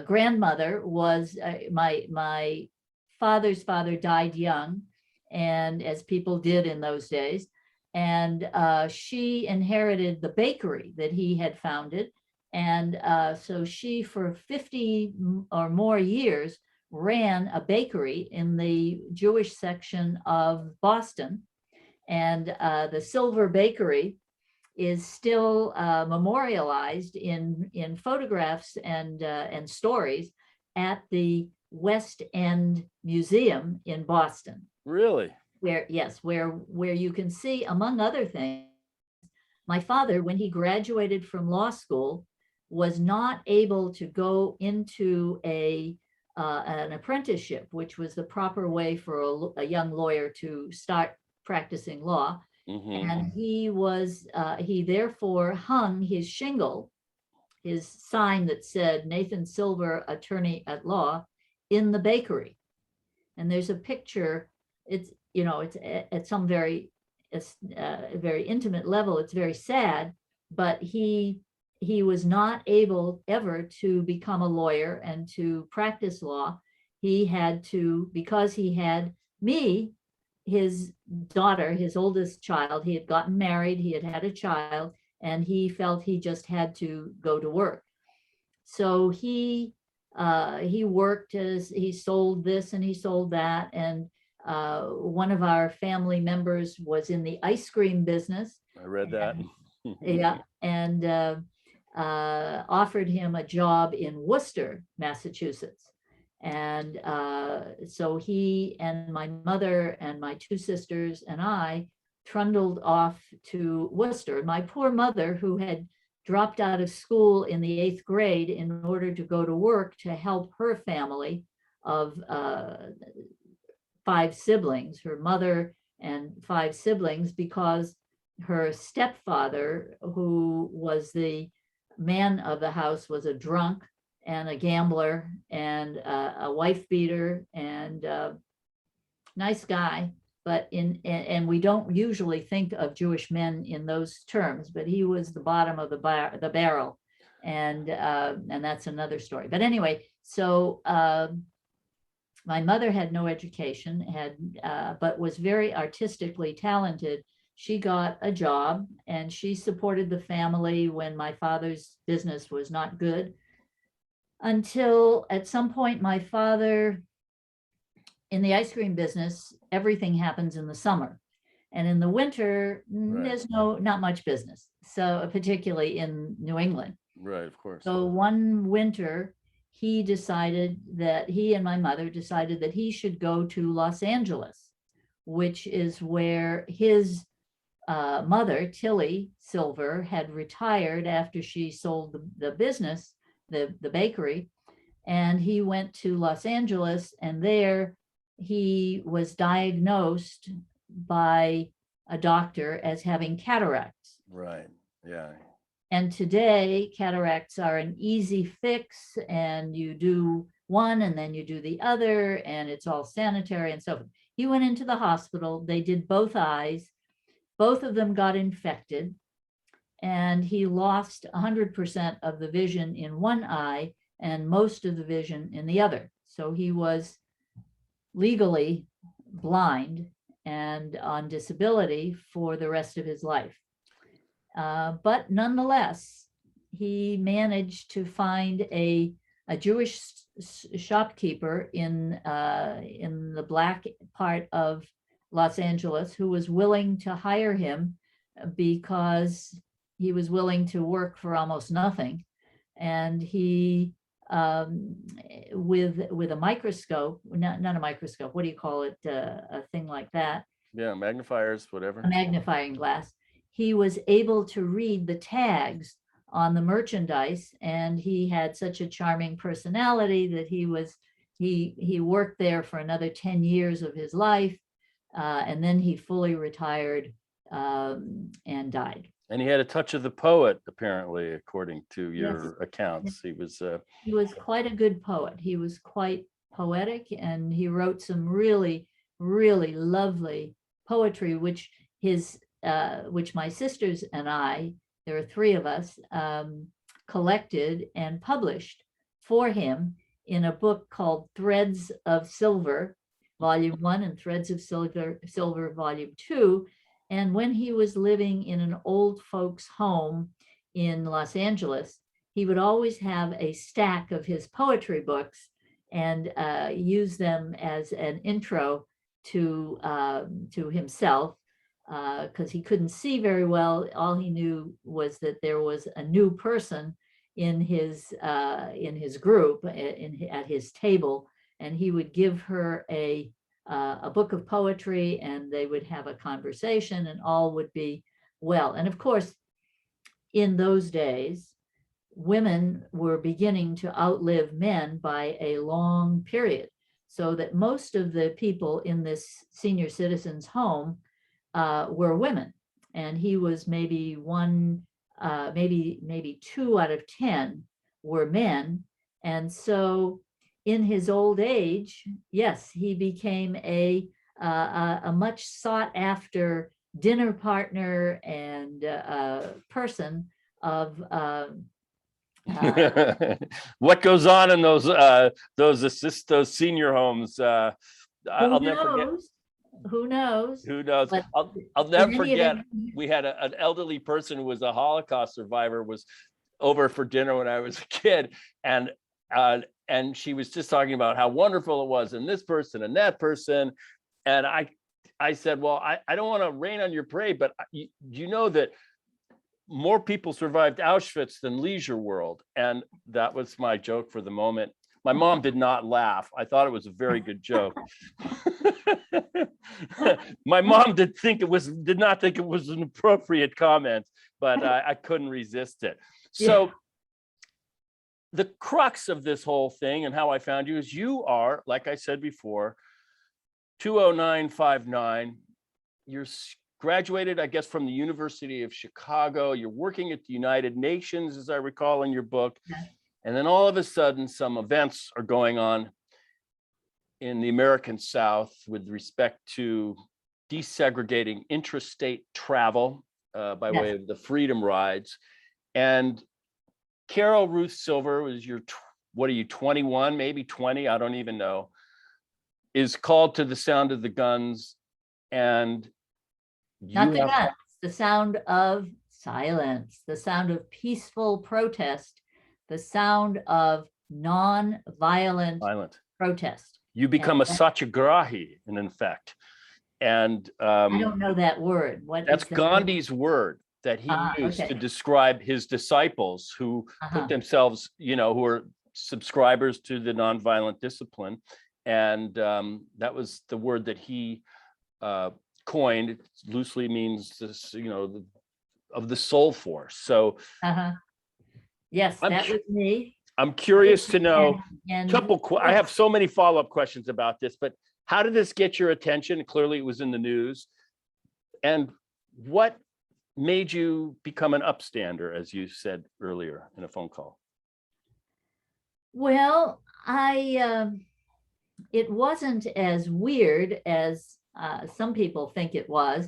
grandmother was my father's father died young, and as people did in those days, and she inherited the bakery that he had founded, and so she, for 50 or more years, ran a bakery in the Jewish section of Boston. And the Silver Bakery is still memorialized in photographs and stories at the West End Museum in Boston. Really? Where, yes, where you can see, among other things, my father, when he graduated from law school, was not able to go into an apprenticeship, which was the proper way for a young lawyer to start practicing law. Mhm. And he therefore hung his shingle, his sign that said Nathan Silver, attorney at law, in the bakery. And there's a picture. It's, you know, it's at some very intimate level. It's very sad, but he was not able ever to become a lawyer and to practice law. He had to, because he had me, his daughter, his oldest child. He had gotten married, he had had a child, and he felt he just had to go to work. So he worked, as he sold this and he sold that. And one of our family members was in the ice cream business. I read that. Yeah, and offered him a job in Worcester, Massachusetts. And so he and my mother and my two sisters and I trundled off to Worcester. My poor mother, who had dropped out of school in the 8th grade in order to go to work to help her family of 5 siblings, her mother and 5 siblings, because her stepfather, who was the man of the house, was a drunk and a gambler and a wife beater and nice guy. But and we don't usually think of Jewish men in those terms, but he was the bottom of the barrel, and that's another story. But anyway, so my mother had no education, but was very artistically talented. She got a job and she supported the family when my father's business was not good, until at some point my father, in the ice cream business, everything happens in the summer. And in the winter, Right. there's not much business. So particularly in New England. Right, of course. So one winter, he and my mother decided that he should go to Los Angeles, which is where his mother, Tilly Silver, had retired after she sold the business, the bakery. And he went to Los Angeles, and there he was diagnosed by a doctor as having cataracts. Right, yeah. And today, cataracts are an easy fix, and you do one and then you do the other, and it's all sanitary and so forth. He went into the hospital. They did both eyes. Both of them got infected, and he lost 100% of the vision in one eye and most of the vision in the other. So he was legally blind and on disability for the rest of his life. But nonetheless, he managed to find a Jewish shopkeeper in the black part of Los Angeles who was willing to hire him because he was willing to work for almost nothing. And he, with a microscope, not a microscope, what do you call it? A thing like that. Yeah, magnifiers, whatever. A magnifying glass. He was able to read the tags on the merchandise, and he had such a charming personality that he worked there for another 10 years of his life, and then he fully retired and died. And he had a touch of the poet, apparently, according to your accounts. He was quite a good poet. He was quite poetic, and he wrote some really really lovely poetry, which my sisters and I, there are three of us, collected and published for him in a book called Threads of Silver, Volume 1, and Threads of Silver, Volume 2. And when he was living in an old folks' home in Los Angeles, he would always have a stack of his poetry books and use them as an intro to himself, because he couldn't see very well. All he knew was that there was a new person in his group at his table, and he would give her a book of poetry, and they would have a conversation, and all would be well. And of course, in those days, women were beginning to outlive men by a long period, so that most of the people in this senior citizen's home were women, and he was maybe maybe 2 out of 10 were men. And so in his old age, yes, he became a much sought after dinner partner and person of what goes on in those senior homes. I'll never forget. Who knows? Who knows? But I'll never in any forget. event, We had an elderly person who was a Holocaust survivor was over for dinner when I was a kid, and she was just talking about how wonderful it was, and this person and that person, and I said, well, I don't want to rain on your parade, but you know that more people survived Auschwitz than Leisure World, and that was my joke for the moment. My mom did not laugh. I thought it was a very good joke. My mom did not think it was an appropriate comment, but I couldn't resist it. So yeah. The crux of this whole thing and how I found you is you are, like I said before, 20959. You're graduated, I guess, from the University of Chicago. You're working at the United Nations, as I recall in your book. Yeah. And then all of a sudden, some events are going on in the American South with respect to desegregating intrastate travel by yes. way of the Freedom Rides. And Carol Ruth Silver was what are you, 21, maybe 20, I don't even know, is called to the sound of the guns. And not the guns, the sound of silence, the sound of peaceful protest, the sound of non-violent protest. You become a satyagrahi, in effect. And I don't know that word. That's Gandhi's word that he used to describe his disciples who put themselves, who are subscribers to the nonviolent discipline. And that was the word that he coined. It loosely means this, of the soul force. So yes, that was me. I'm curious to know, I have so many follow-up questions about this, but how did this get your attention? Clearly it was in the news. And what made you become an upstander, as you said earlier in a phone call? Well, it wasn't as weird as some people think it was.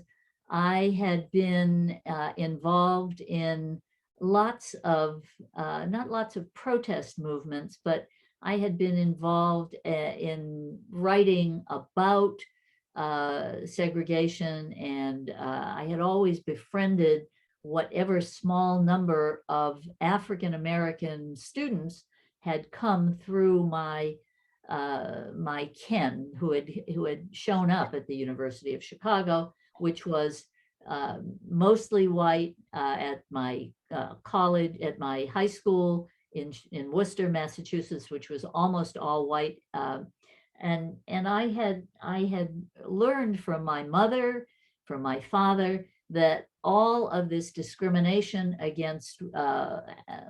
I had been involved in lots of, not lots of protest movements, but I had been involved in writing about segregation, and I had always befriended whatever small number of African-American students had come through my ken, who had shown up at the University of Chicago, which was mostly white, at my college, at my high school in Worcester, Massachusetts, which was almost all white. And I had learned from my mother, from my father, that all of this discrimination against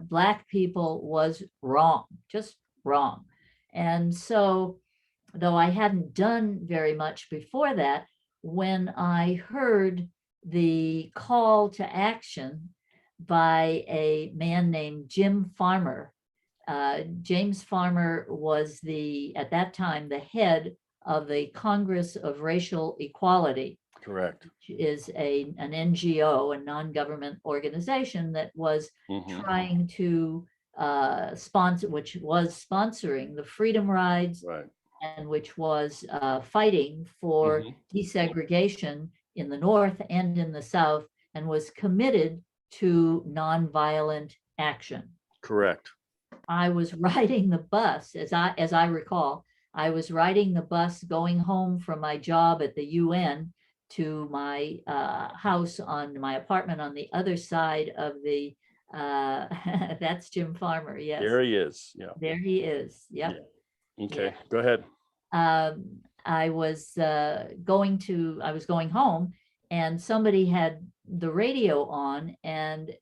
Black people was wrong, just wrong. And so, though I hadn't done very much before that, when I heard the call to action by a man named Jim Farmer, James Farmer was at that time, the head of the Congress of Racial Equality, Correct. which is an NGO, a non-government organization that was trying to sponsor, which was sponsoring the freedom rides, Right. and which was fighting for desegregation in the North and in the South, and was committed to nonviolent action. Correct. I was riding the bus, as I recall, I was riding the bus going home from my job at the UN to my house on my apartment on the other side of the, that's Jim Farmer, yes. There he is. Yeah. There he is, yep. Yeah. Okay, go ahead. I was going home, and somebody had the radio on, and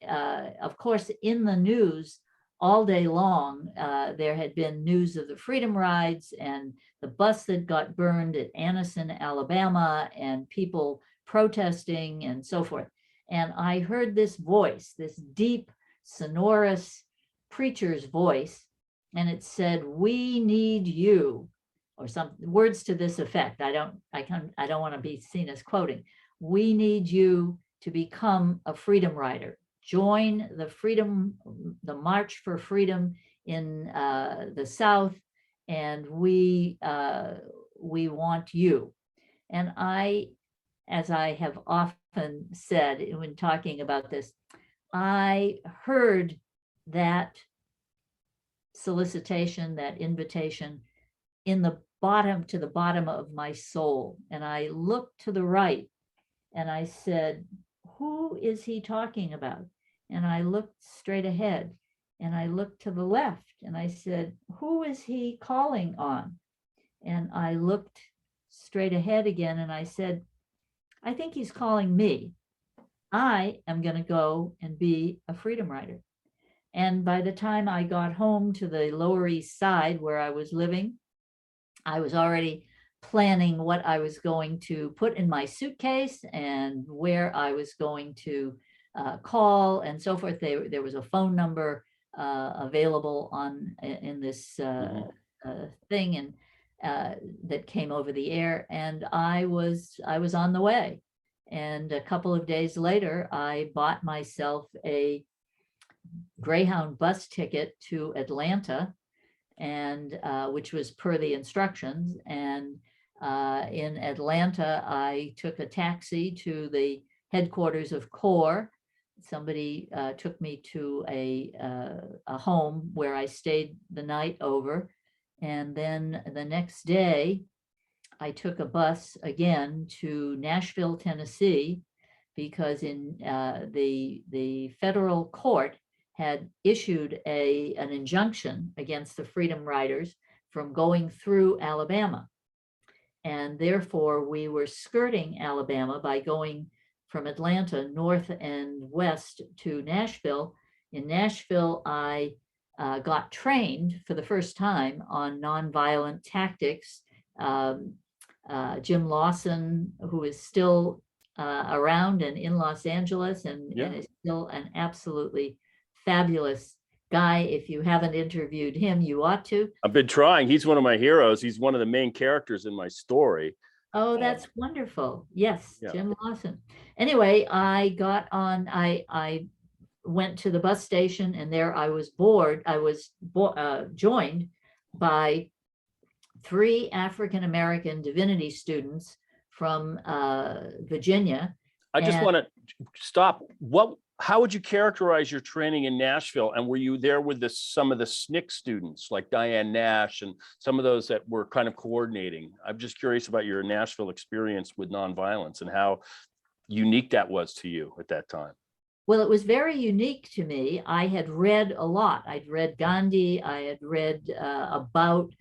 of course in the news all day long there had been news of the freedom rides and the bus that got burned at Anniston, Alabama, and people protesting and so forth. And I heard this voice, this deep, sonorous preacher's voice, and it said, "We need you," or some words to this effect. I don't want to be seen as quoting. "We need you to become a freedom rider. Join the March for Freedom in the South, and we want you." And as I have often said when talking about this, I heard that solicitation, that invitation, in the bottom of my soul. And I looked to the right and I said, "Who is he talking about?" And I looked straight ahead and I looked to the left and I said, "Who is he calling on?" And I looked straight ahead again and I said, "I think he's calling me. I am going to go and be a freedom rider." And by the time I got home to the Lower East Side where I was living, I was already planning what I was going to put in my suitcase and where I was going to call and so forth. There was a phone number available in this thing, and that came over the air, and I was on the way. And a couple of days later, I bought myself a Greyhound bus ticket to Atlanta, and which was per the instructions. And in Atlanta, I took a taxi to the headquarters of CORE. Somebody took me to a home where I stayed the night over. And then the next day, I took a bus again to Nashville, Tennessee, because in the federal court had issued an injunction against the Freedom Riders from going through Alabama. And therefore, we were skirting Alabama by going from Atlanta north and west to Nashville. In Nashville, I got trained for the first time on nonviolent tactics. Jim Lawson, who is still around and in Los Angeles and is still an absolutely fabulous guy. If you haven't interviewed him, you ought to. I've been trying. He's one of my heroes. He's one of the main characters in my story. Oh, that's wonderful. Yes, Jim Lawson. Anyway, I got on, I went to the bus station, and there I was joined by 3 African-American divinity students from Virginia. I just want to stop. How would you characterize your training in Nashville? And were you there with some of the SNCC students like Diane Nash and some of those that were kind of coordinating? I'm just curious about your Nashville experience with nonviolence and how unique that was to you at that time. Well, it was very unique to me. I had read a lot. I'd read Gandhi. I had read about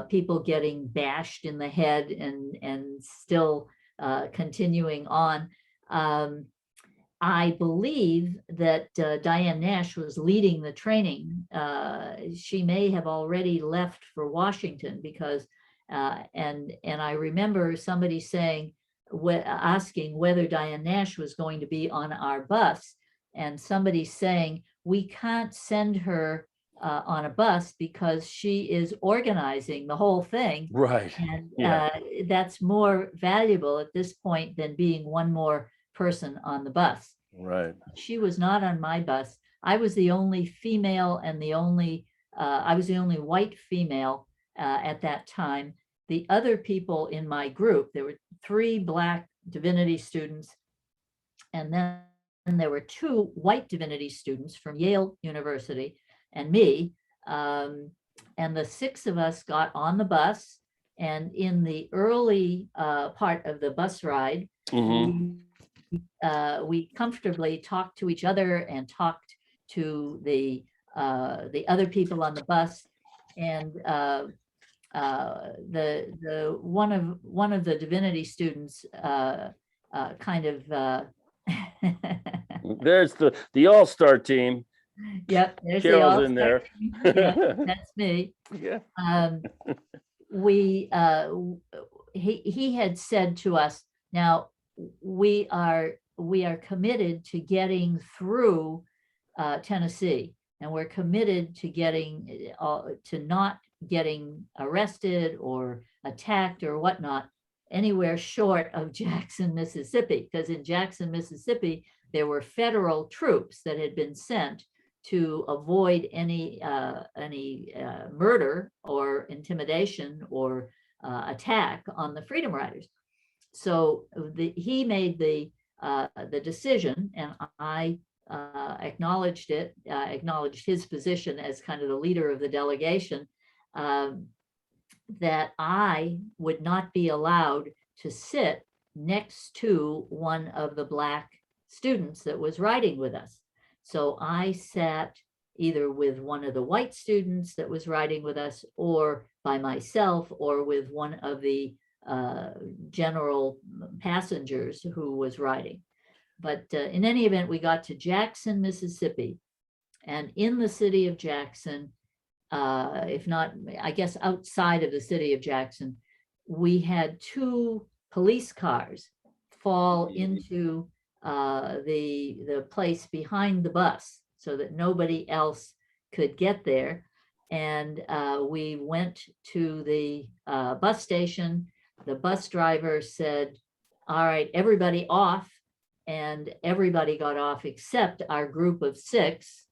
people getting bashed in the head and still continuing on. I believe that Diane Nash was leading the training. She may have already left for Washington because, and I remember somebody saying, asking whether Diane Nash was going to be on our bus, and somebody saying, "We can't send her on a bus because she is organizing the whole thing. Right. And Yeah. that's more valuable at this point than being one more person on the bus. Right. She was not on my bus. I was the only female and I was the only white female at that time. The other people in my group, there were 3 Black divinity students, and then there were 2 white divinity students from Yale University and me. And the 6 of us got on the bus. And in the early part of the bus ride, we comfortably talked to each other and talked to the other people on the bus. And the one of the divinity students kind of There's the all-star team. Yep, there's the Carol's all in there. Yeah, that's me. Yeah. He had said to us, now we are committed to getting through Tennessee, and we're committed to getting to not getting arrested or attacked or whatnot anywhere short of Jackson, Mississippi, because in Jackson, Mississippi, there were federal troops that had been sent to avoid any murder or intimidation or attack on the Freedom Riders. So he made the decision, and I acknowledged it, acknowledged his position as kind of the leader of the delegation, that I would not be allowed to sit next to one of the Black students that was riding with us. So I sat either with one of the white students that was riding with us, or by myself, or with one of the general passengers who was riding. But in any event, we got to Jackson, Mississippi. And in the city of Jackson, if not, I guess outside of the city of Jackson, we had 2 police cars fall into the place behind the bus so that nobody else could get there. And we went to the bus station. The bus driver said, all right, everybody off. And everybody got off except our group of 6.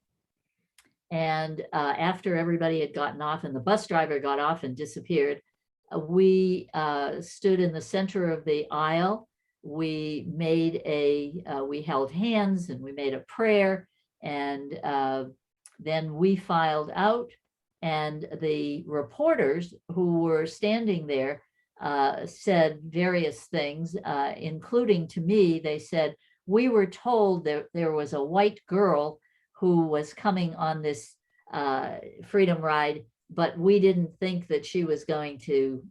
And after everybody had gotten off and the bus driver got off and disappeared, we stood in the center of the aisle. We made we held hands and we made a prayer, and then we filed out. And the reporters who were standing there said various things, including to me. They said, we were told that there was a white girl who was coming on this freedom ride, but we didn't think that she was going to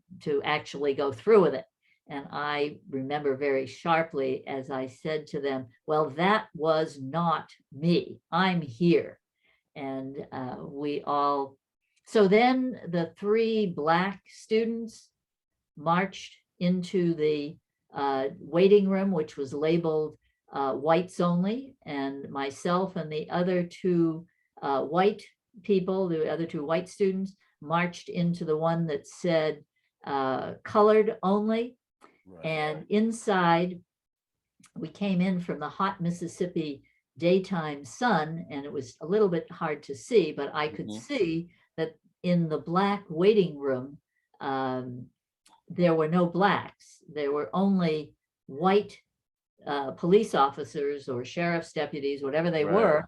actually go through with it. And I remember very sharply as I said to them, well, that was not me. I'm here. And so then the 3 Black students marched into the waiting room, which was labeled whites only, and myself and the other 2 white people, the other 2 white students, marched into the one that said colored only. Right. And inside, we came in from the hot Mississippi daytime sun, and it was a little bit hard to see, but I could see that in the Black waiting room, there were no Blacks. There were only white police officers or sheriff's deputies, whatever they were,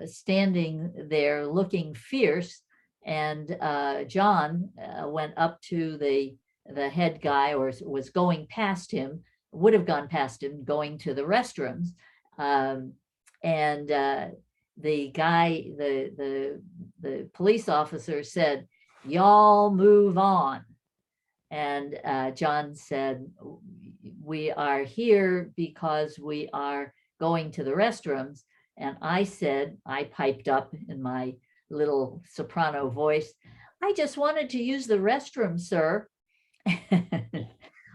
standing there looking fierce. And John went up to the head guy, or was going past him, would have gone past him, going to the restrooms. And the guy, the police officer said, y'all move on. And John said, we are here because we are going to the restrooms. And I said, I piped up in my little soprano voice, I just wanted to use the restroom, sir.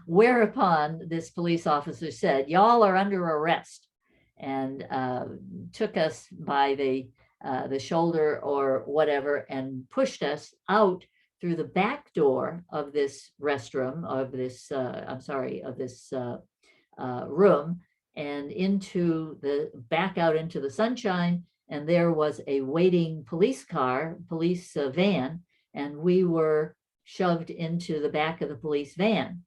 Whereupon this police officer said, y'all are under arrest, and took us by the the shoulder or whatever, and pushed us out through the back door of this restroom, of this, I'm sorry, of this room, and into the back out into the sunshine. And there was a waiting police car, police van, and we were shoved into the back of the police van.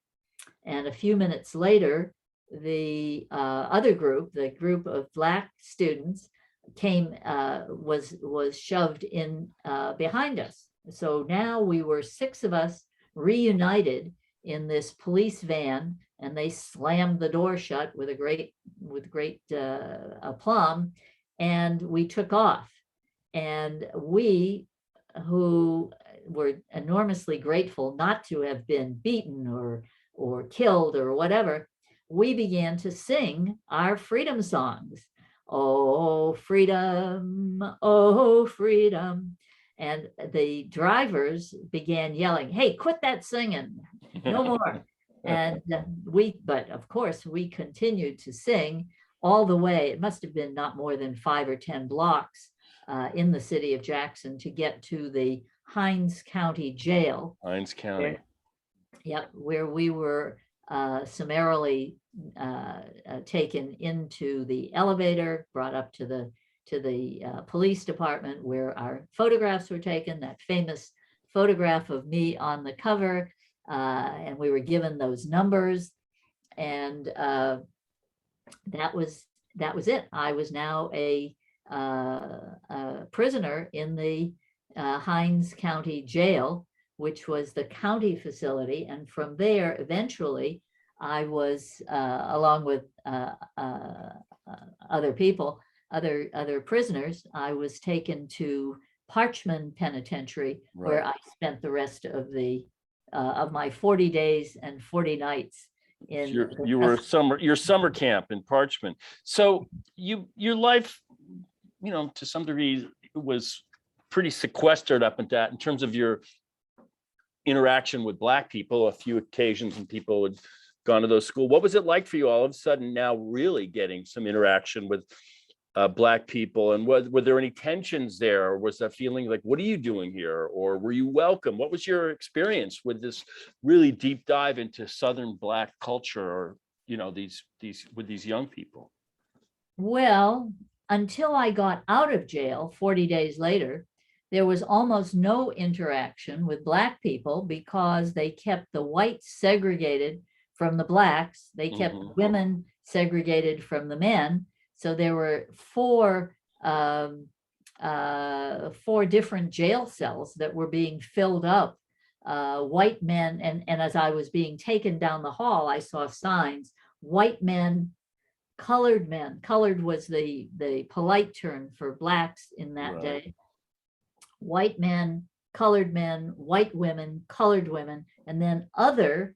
And a few minutes later, the other group, the group of Black students, was shoved in behind us. So now we were 6 of us reunited in this police van, and they slammed the door shut with great aplomb, and we took off. And we, who were enormously grateful not to have been beaten or killed or whatever, we began to sing our freedom songs. Oh, freedom, oh, freedom. And the drivers began yelling, "Hey, quit that singing, no more." And but of course, we continued to sing all the way. It must have been not more than 5 or 10 blocks in the city of Jackson to get to the Hinds County Jail. Hinds County. Where we were summarily taken into the elevator, brought up to the police department, where our photographs were taken, that famous photograph of me on the cover, and we were given those numbers, and that was it. I was now a prisoner in the Hinds County Jail, which was the county facility. And from there, eventually, I was, along with other people, other prisoners, I was taken to Parchman Penitentiary, where I spent the rest of my 40 days and 40 nights. Your summer camp in Parchman. So your life, to some degree, was pretty sequestered up into that in terms of your interaction with Black people. A few occasions when people had gone to those schools. What was it like for you all of a sudden now really getting some interaction with Black people? And were there any tensions there, or was that feeling like, what are you doing here? Or were you welcome? What was your experience with this really deep dive into Southern Black culture, or with these young people? Well, until I got out of jail 40 days later, there was almost no interaction with Black people, because they kept the whites segregated from the Blacks. They kept women segregated from the men. So there were 4 different jail cells that were being filled up. White men, and as I was being taken down the hall, I saw signs: white men, colored men. Colored was the polite term for Blacks in that day. White men, colored men, white women, colored women, and then other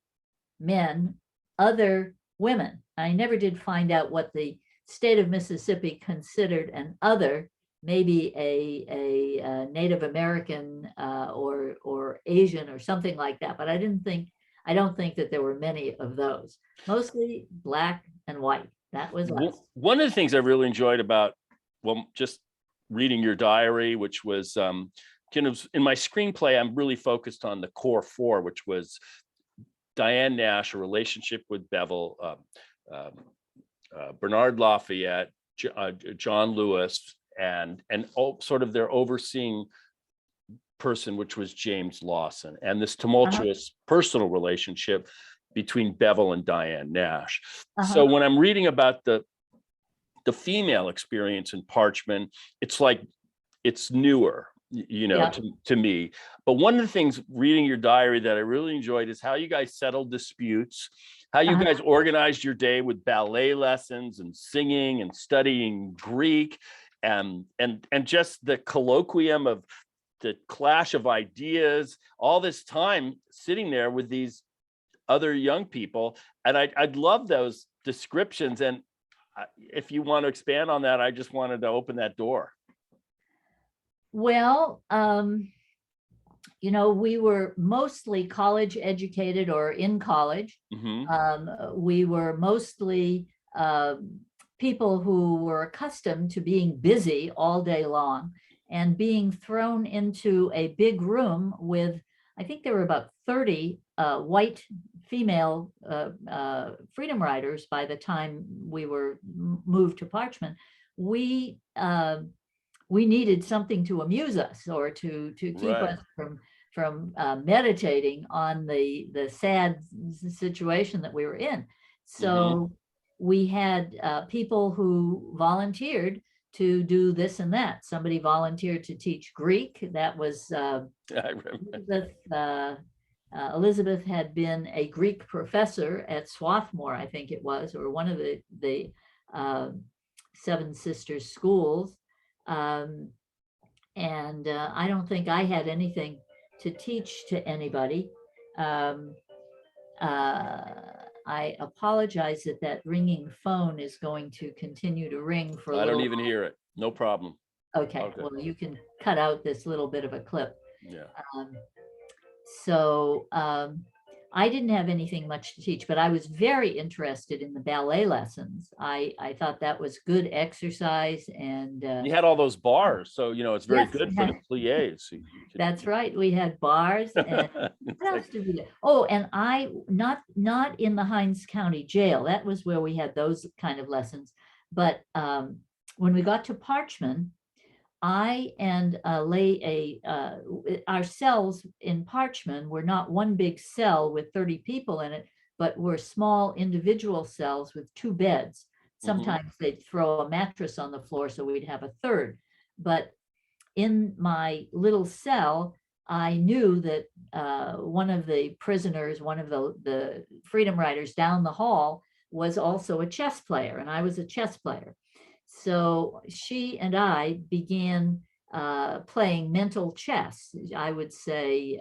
men, other women. I never did find out what the state of Mississippi considered an other, maybe a Native American or Asian or something like that. But I don't think that there were many of those. Mostly Black and white. That was us. One of the things I really enjoyed about, just reading your diary, which was in my screenplay, I'm really focused on the core 4, which was Diane Nash, a relationship with Bevel, Bernard Lafayette, John Lewis, and sort of their overseeing person, which was James Lawson, and this tumultuous personal relationship between Bevel and Diane Nash. So when I'm reading about the female experience in Parchman, it's like it's newer, to me. But one of the things reading your diary that I really enjoyed is how you guys settled disputes, how you guys organized your day with ballet lessons and singing and studying Greek, and just the colloquium of the clash of ideas, all this time sitting there with these other young people. And I'd love those descriptions. And if you want to expand on that, I just wanted to open that door. Well, we were mostly college educated or in college. We were mostly people who were accustomed to being busy all day long. and being thrown into a big room with, I think there were about 30 white female freedom riders by the time we were moved to Parchman. We needed something to amuse us, or to keep Right. us from meditating on the sad situation that we were in. So we had people who volunteered to do this and that. Somebody volunteered to teach Greek. That was I remember. Elizabeth. Elizabeth had been a Greek professor at Swarthmore, I think it was, or one of the Seven Sisters schools. And I don't think I had anything to teach to anybody. I apologize that that ringing phone is going to continue to ring for a I little. don't even hear it. No problem. Okay, Okay. well, you can cut out this little bit of a clip. Yeah. So I didn't have anything much to teach, but I was very interested in the ballet lessons. I thought that was good exercise, and You had all those bars, so it's very yes, good we for had- the pliés. So that's right. We had bars. And what else did we do? Oh, and I not in the Hinds County Jail. That was where we had those kind of lessons. But when we got to Parchman, I and our cells in Parchman were not one big cell with 30 people in it, but were small individual cells with 2 beds. Sometimes they'd throw a mattress on the floor, so we'd have a third. But in my little cell, I knew that one of the prisoners, one of the freedom riders down the hall, was also a chess player, and I was a chess player. So she and I began playing mental chess. I would say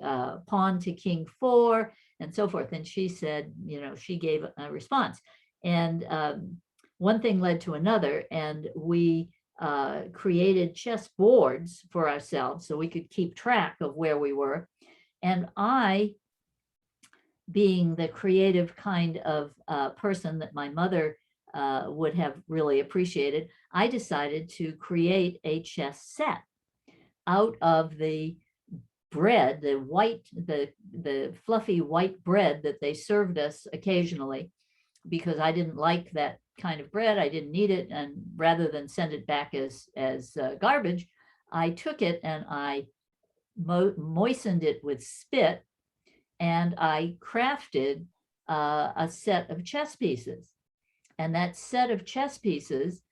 pawn to king 4 and so forth. And she said, she gave a response. And one thing led to another, and we created chess boards for ourselves so we could keep track of where we were. And I, being the creative kind of person that my mother would have really appreciated, I decided to create a chess set out of the bread, the fluffy white bread that they served us occasionally, because I didn't like that kind of bread. I didn't need it. And rather than send it back as garbage, I took it and I moistened it with spit, and I crafted a set of chess pieces. And that set of chess pieces,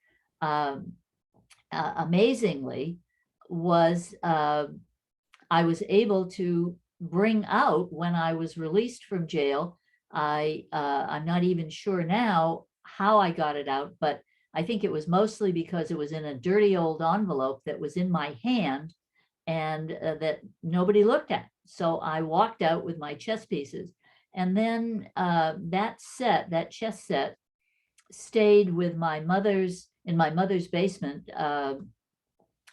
amazingly, was I was able to bring out when I was released from jail. I'm not even sure now how I got it out, but I think it was mostly because it was in a dirty old envelope that was in my hand, and that nobody looked at. So I walked out with my chess pieces. And then that chess set, stayed with my mother's, in my mother's basement,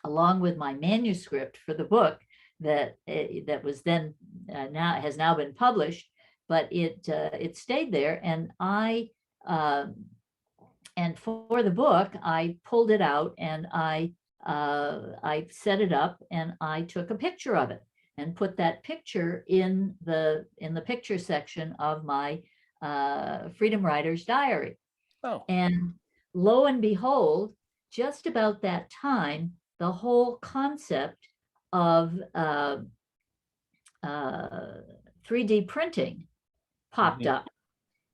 along with my manuscript for the book that was then has now been published, but it stayed there. And and for the book, I pulled it out and I set it up, and I took a picture of it and put that picture in the picture section of my Freedom Riders diary. Oh. And lo and behold, just about that time, the whole concept of 3D printing popped up.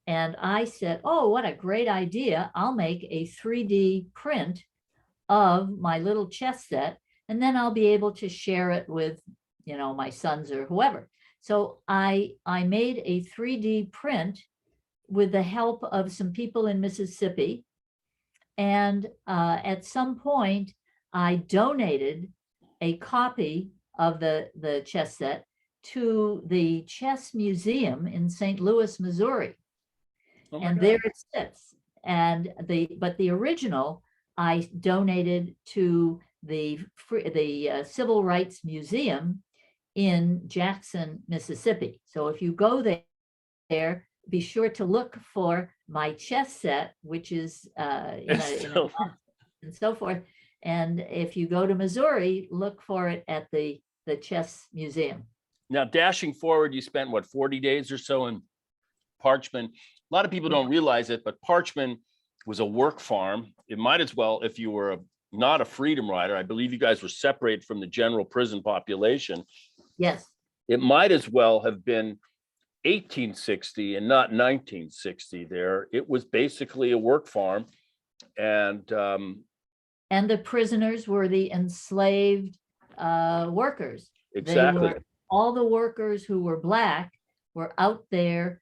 And I said, oh, what a great idea. I'll make a 3D print of my little chess set, and then I'll be able to share it with, my sons or whoever. So I made a 3D print with the help of some people in Mississippi. And at some point, I donated a copy of the chess set to the Chess Museum in St. Louis, Missouri. Oh, and there it sits. And but the original I donated to the Civil Rights Museum in Jackson, Mississippi. So if you go there, be sure to look for my chess set, which is in a and so forth. And if you go to Missouri, look for it at the Chess Museum. Now, dashing forward, you spent what, 40 days or so in Parchman. A lot of people Yeah. don't realize it, but Parchman was a work farm. It might as well, if you were not a freedom rider, I believe you guys were separated from the general prison population. Yes. It might as well have been 1860 and not 1960 there. It was basically a work farm. And the prisoners were the enslaved workers. exactly. All the workers who were Black were out there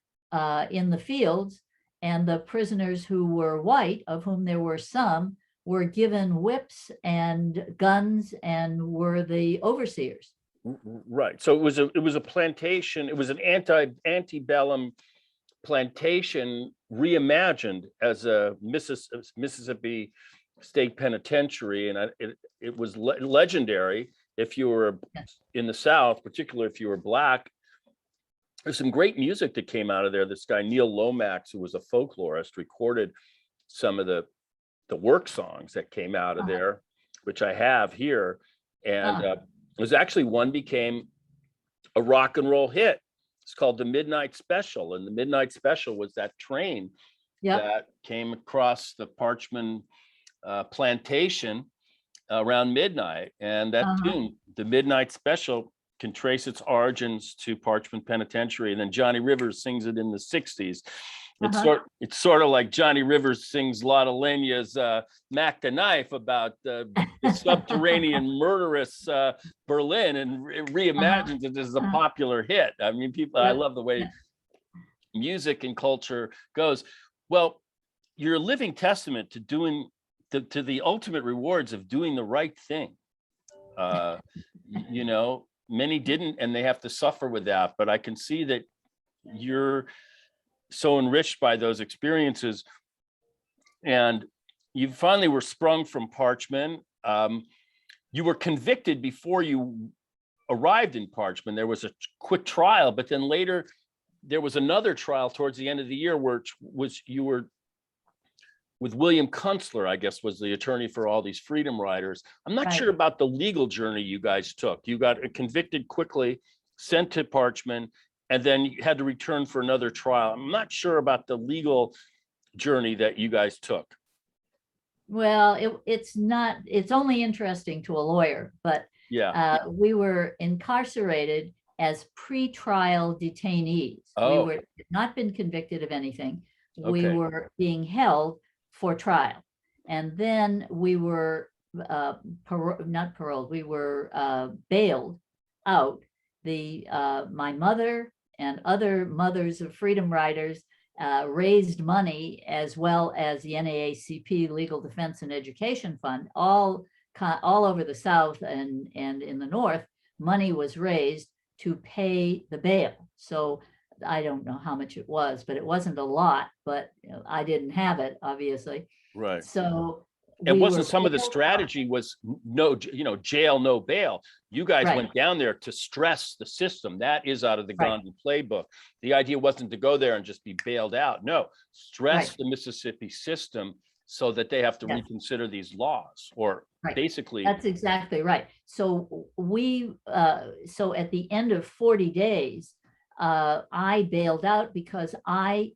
in the fields, and the prisoners who were white, of whom there were some, were given whips and guns and were the overseers. Right. So it was a plantation. It was an antebellum plantation reimagined as a Mississippi State Penitentiary, and it was legendary. If you were in the South, particularly if you were Black, there's some great music that came out of there. This guy Neil Lomax, who was a folklorist, recorded some of the work songs that came out of there, which I have here, and it was actually one became a rock and roll hit. It's called the Midnight Special, and the Midnight Special was that train that came across the Parchman plantation around midnight, and that tune, the Midnight Special, can trace its origins to Parchman Penitentiary, and then Johnny Rivers sings it in the 60s. It's sort of like Johnny Rivers sings Lotta Lenya's Mac the Knife about the subterranean murderous Berlin, and reimagines it as a popular hit. I mean, I love the way music and culture goes. Well, you're a living testament to doing to the ultimate rewards of doing the right thing. You know, many didn't, and they have to suffer with that. But I can see that you're so enriched by those experiences, and you finally were sprung from Parchman. You were convicted before you arrived in Parchman. There was a quick trial, but then later there was another trial towards the end of the year, which was you were with William Kunstler, I guess, was the attorney for all these freedom riders. I'm not sure about the legal journey you guys took. You got convicted quickly, sent to Parchman, and then you had to return for another trial. I'm not sure about the legal journey that you guys took. Well, it's only interesting to a lawyer, but we were incarcerated as pre-trial detainees. We were not been convicted of anything. We were being held for trial. And then we were not paroled, we were bailed out. My mother and other mothers of freedom riders raised money, as well as the NAACP Legal Defense and Education Fund, all over the South and in the North. Money was raised to pay the bail. So I don't know how much it was, but it wasn't a lot, but I didn't have it, obviously. Right. So and wasn't some of the strategy was no, jail, no bail. You guys went down there to stress the system. That is out of the Gandhi playbook. The idea wasn't to go there and just be bailed out. No, stress the Mississippi system so that they have to reconsider these laws, or basically. That's exactly right. So so at the end of 40 days, I bailed out because I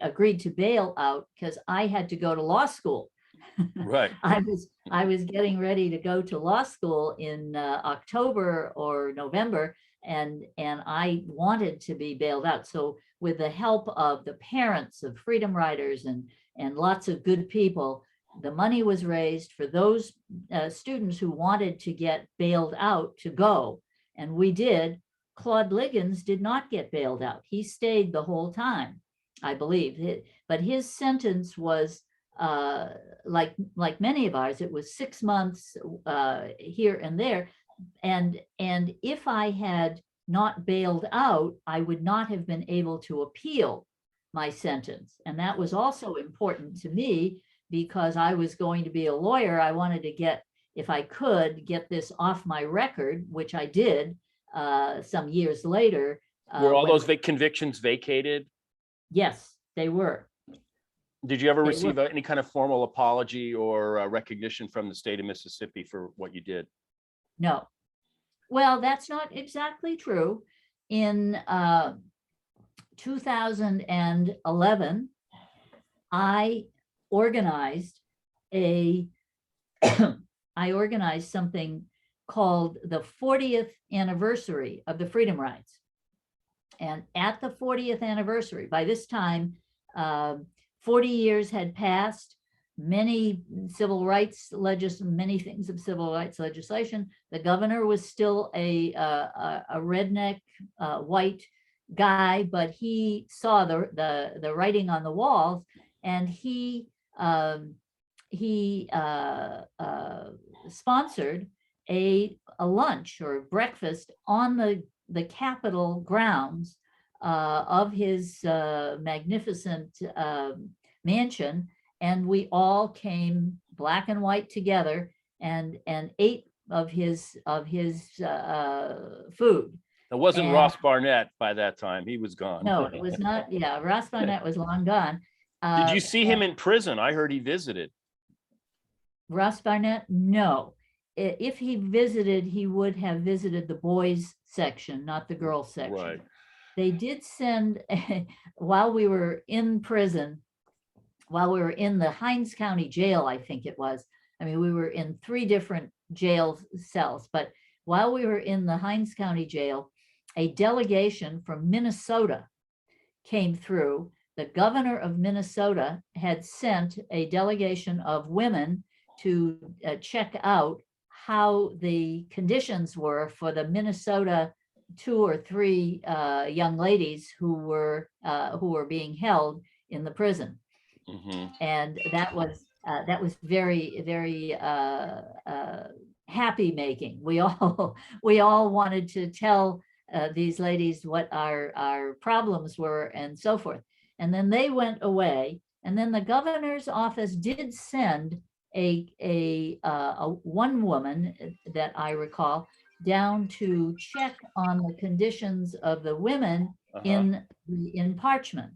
agreed to bail out because I had to go to law school. Right. I was getting ready to go to law school in October or November, and I wanted to be bailed out. So with the help of the parents of freedom riders and lots of good people, the money was raised for those students who wanted to get bailed out to go, and we did. Claude Liggins did not get bailed out. He stayed the whole time, I believe. But his sentence was like many of ours. It was 6 months here and there. And if I had not bailed out, I would not have been able to appeal my sentence. And that was also important to me because I was going to be a lawyer. I wanted to get, if I could, get this off my record, which I did. Some years later. Were all those convictions vacated? Yes, they were. Did you ever They were. receive any kind of formal apology or recognition from the state of Mississippi for what you did? No. Well, that's not exactly true. In 2011, I organized a I organized something called the 40th anniversary of the Freedom Rides. And at the 40th anniversary, by this time, 40 years had passed, many many things of civil rights legislation. The governor was still a redneck white guy, but he saw the writing on the walls, and he sponsored a lunch or breakfast on the Capitol grounds of his magnificent mansion, and we all came black and white together and ate of his food. It wasn't And Ross Barnett by that time. He was gone. no, it was not. Yeah, Ross Barnett was long gone. Did you see him in prison? I heard he visited. Ross Barnett? No. If he visited, he would have visited the boys section, not the girls section. Right. They did send, while we were in prison, while we were in the Hinds County Jail, I think it was. I mean, we were in 3 different jail cells, but while we were in the Hinds County Jail, a delegation from Minnesota came through. The governor of Minnesota had sent a delegation of women to check out how the conditions were for the Minnesota 2 or 3 young ladies who were being held in the prison. Mm-hmm. And that was very, very happy making. We all wanted to tell these ladies what our problems were and so forth. And then they went away. And then the governor's office did send a one woman that I recall down to check on the conditions of the women in Parchman.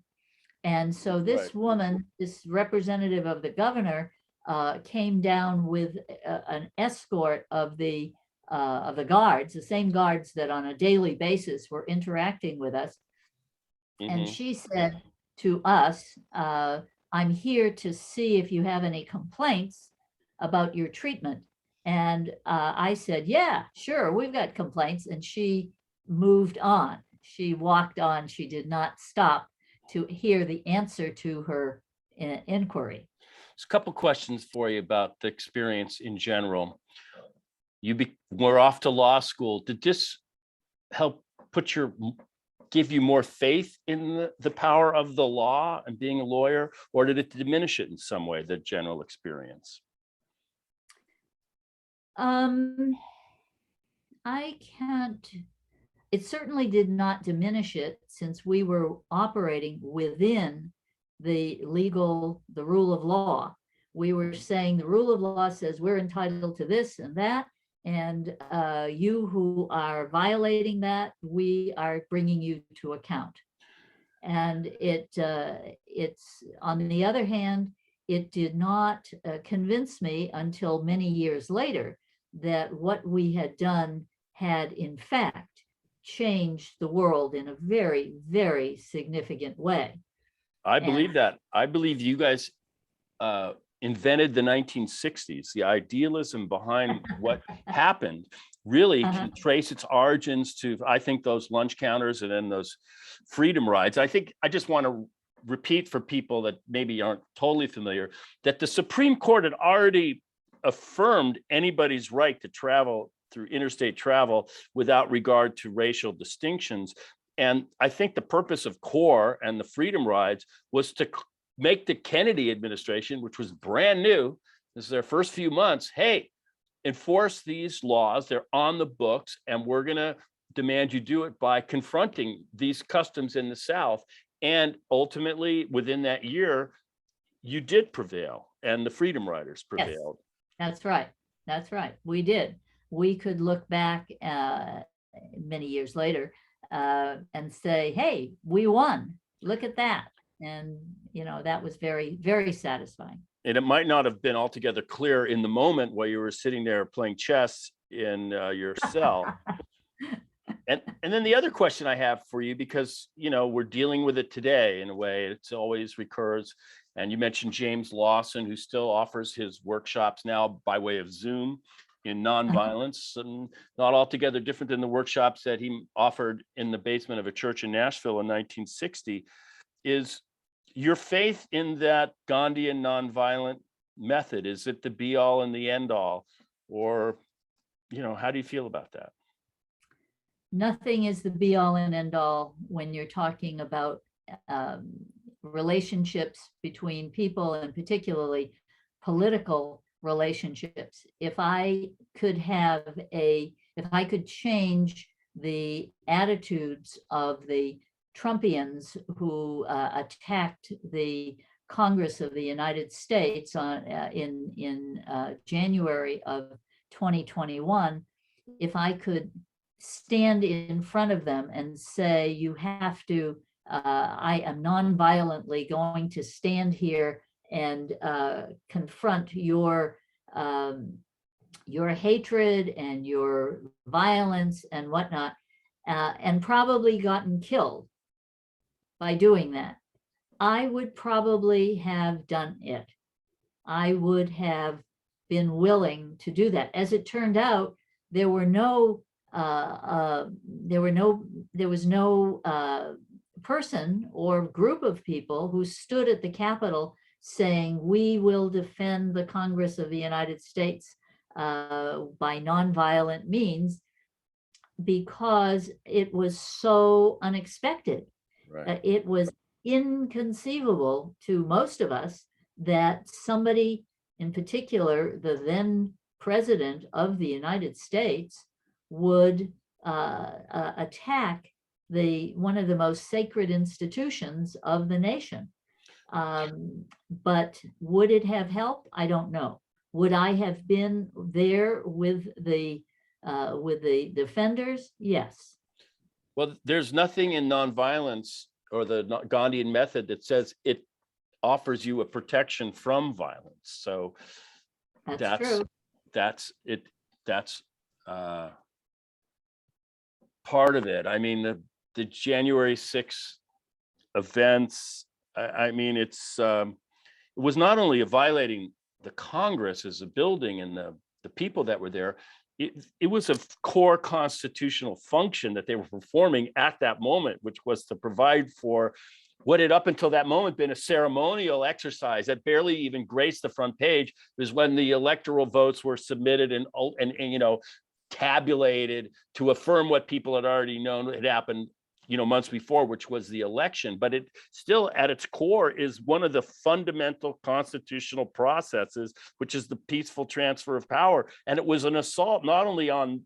And so this woman, this representative of the governor, came down with an escort of the guards, the same guards that on a daily basis were interacting with us. And she said to us, I'm here to see if you have any complaints about your treatment. And I said, yeah, sure, we've got complaints. And she moved on. She walked on. She did not stop to hear the answer to her inquiry. There's a couple questions for you about the experience in general. You were off to law school. Did this help give you more faith in the power of the law and being a lawyer, or did it diminish it in some way, the general experience? It certainly did not diminish it, since we were operating within the rule of law. We were saying the rule of law says we're entitled to this and that, and you who are violating that, we are bringing you to account. And it's on the other hand, it did not convince me until many years later that what we had done had in fact changed the world in a very, very significant way. I believe that. I believe you guys invented the 1960s. The idealism behind what happened really can trace its origins to, I think, those lunch counters and then those freedom rides. I just want to repeat for people that maybe aren't totally familiar that the Supreme Court had already affirmed anybody's right to travel through interstate travel without regard to racial distinctions. And I think the purpose of CORE and the freedom rides was to make the Kennedy administration, which was brand new, this is their first few months, hey, enforce these laws, they're on the books, and we're going to demand you do it by confronting these customs in the South. And ultimately, within that year, you did prevail, and the freedom riders prevailed. Yes, that's right. That's right. We did. We could look back many years later and say, hey, we won. Look at that. And, that was very, very satisfying. And it might not have been altogether clear in the moment while you were sitting there playing chess in your cell. And then the other question I have for you, because we're dealing with it today in a way, it's always recurs. And you mentioned James Lawson, who still offers his workshops now by way of Zoom in nonviolence, and not altogether different than the workshops that he offered in the basement of a church in Nashville in 1960. Is your faith in that Gandhian nonviolent method, is it the be all and the end all? Or, how do you feel about that? Nothing is the be all and end all when you're talking about relationships between people, and particularly political relationships. If I could change the attitudes of the Trumpians who attacked the Congress of the United States in January of 2021, if I could stand in front of them and say, you have to, I am non-violently going to stand here and confront your hatred and your violence and whatnot, and probably gotten killed by doing that, I would probably have done it. I would have been willing to do that. As it turned out, there was no person or group of people who stood at the Capitol saying, we will defend the Congress of the United States by nonviolent means, because it was so unexpected. Right. It was inconceivable to most of us that somebody, in particular, the then president of the United States, would attack one of the most sacred institutions of the nation. But would it have helped? I don't know. Would I have been there with the defenders? Yes. Well, there's nothing in nonviolence or the Gandhian method that says it offers you a protection from violence. So that's true. That's part of it. I mean, the January 6th events, I mean, it was not only violating the Congress as a building and the people that were there, it was a core constitutional function that they were performing at that moment, which was to provide for what had up until that moment been a ceremonial exercise that barely even graced the front page. It was when the electoral votes were submitted and tabulated to affirm what people had already known had happened months before, which was the election. But it still at its core is one of the fundamental constitutional processes, which is the peaceful transfer of power. And it was an assault not only on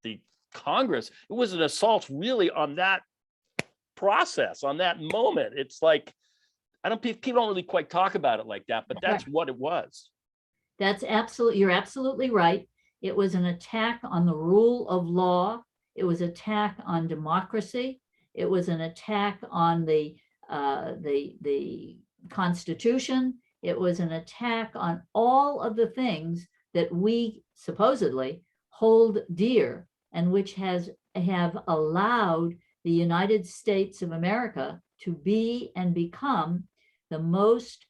the Congress, it was an assault really on that process, on that moment. It's like, people don't really quite talk about it like that, but that's what it was. You're absolutely right. It was an attack on the rule of law. It was an attack on democracy. It was an attack on the Constitution. It was an attack on all of the things that we supposedly hold dear, and which have allowed the United States of America to be and become the most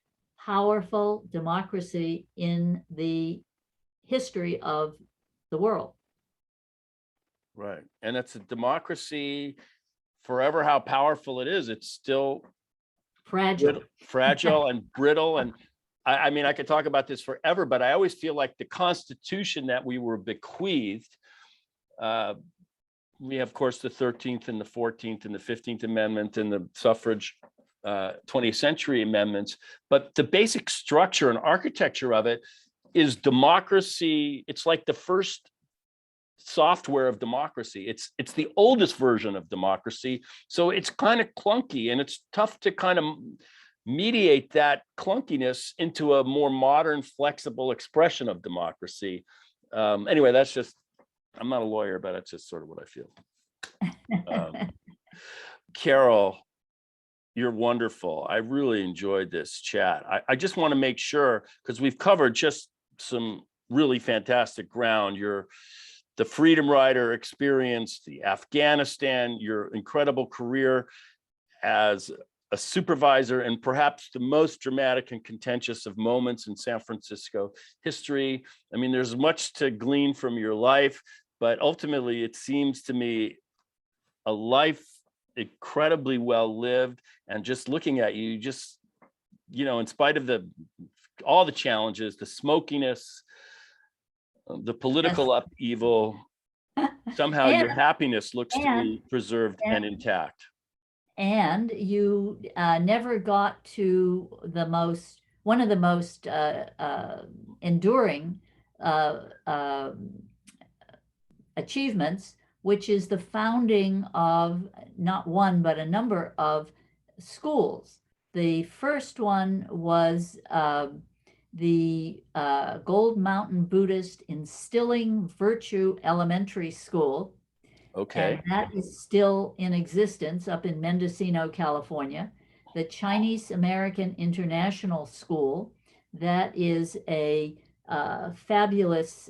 powerful democracy in the history of the world. Right. And it's a democracy, forever how powerful it is, it's still fragile and brittle. And I mean, I could talk about this forever, but I always feel like the Constitution that we were bequeathed, we have, of course, the 13th and the 14th and the 15th Amendment and the suffrage 20th century amendments, but the basic structure and architecture of it is democracy. It's like the first software of democracy. It's the oldest version of democracy. So it's kind of clunky, and it's tough to kind of mediate that clunkiness into a more modern, flexible expression of democracy. Anyway, that's just, I'm not a lawyer, but that's just sort of what I feel. Carol, You're wonderful. I really enjoyed this chat. I just want to make sure, because we've covered just some really fantastic ground. The Freedom Rider experience, the Afghanistan, your incredible career as a supervisor, and perhaps the most dramatic and contentious of moments in San Francisco history. I mean, there's much to glean from your life, but ultimately it seems to me a life incredibly well lived. And just looking at you, just, in spite of all the challenges, the smokiness, the Yes. political upheaval, somehow And, your happiness looks to and, be preserved and intact. and you never got to one of the most enduring uh, uh, achievements, which is the founding of not one, but a number of schools. The first one was the Gold Mountain Buddhist Instilling Virtue Elementary School. Okay. And that is still in existence up in Mendocino, California. The Chinese American International School, that is a fabulous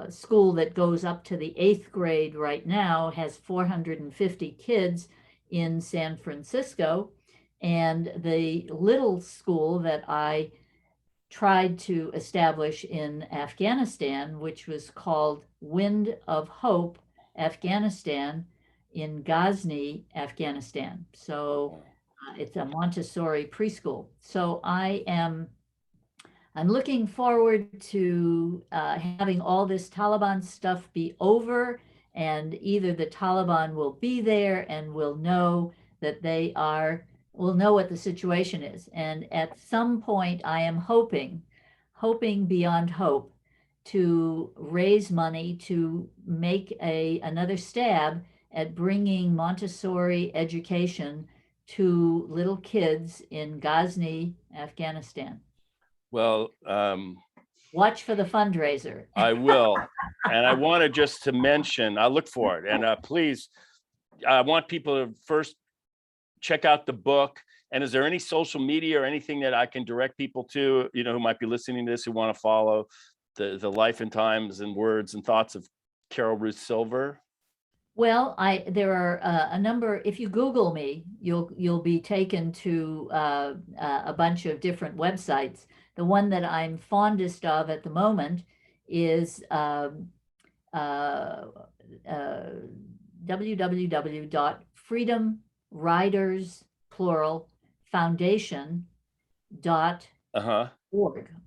school that goes up to the 8th grade right now, has 450 kids in San Francisco. And the little school that I tried to establish in Afghanistan, which was called Wind of Hope Afghanistan, in Ghazni, Afghanistan. So it's a Montessori preschool. So I'm looking forward to having all this Taliban stuff be over, and either the Taliban will be there and will know that will know what the situation is. And at some point, I am hoping beyond hope, to raise money to make another stab at bringing Montessori education to little kids in Ghazni, Afghanistan. Well, Watch for the fundraiser. I will. And I wanted just to mention, I look for it. And please, I want people to first check out the book. And is there any social media or anything that I can direct people to, who might be listening to this, who want to follow the life and times and words and thoughts of Carol Ruth Silver? Well, there are a number. If you Google me, you'll be taken to a bunch of different websites. The one that I'm fondest of at the moment is www.freedomriders, plural, foundation.org,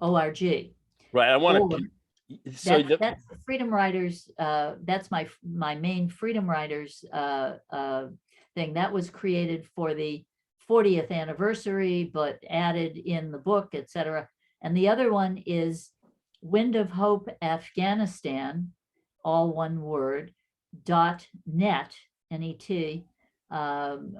O-R-G. Right. I want to. So That's Freedom Riders. That's my main Freedom Riders thing. That was created for the 40th anniversary, but added in the book, etc. And the other one is Wind of Hope Afghanistan, all one word, .net, N-E-T,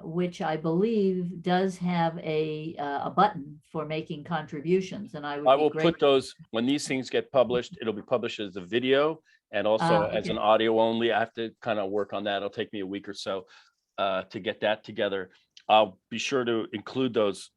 which I believe does have a button for making contributions. And I will put those, when these things get published, it'll be published as a video and also as an audio only. I have to kind of work on that. It'll take me a week or so to get that together. I'll be sure to include those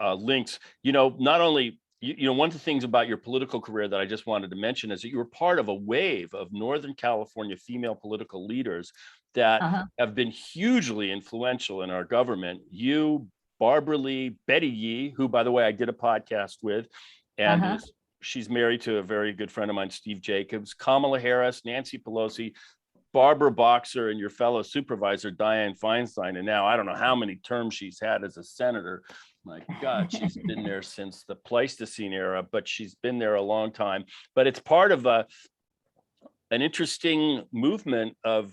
links. Not only, one of the things about your political career that I just wanted to mention is that you were part of a wave of Northern California female political leaders that have been hugely influential in our government. You, Barbara Lee, Betty Yee, who, by the way, I did a podcast with, and she's married to a very good friend of mine, Steve Jacobs, Kamala Harris, Nancy Pelosi, Barbara Boxer, and your fellow supervisor, Dianne Feinstein. And now I don't know how many terms she's had as a senator. My God, she's been there since the Pleistocene era, but she's been there a long time. But it's part of an interesting movement of,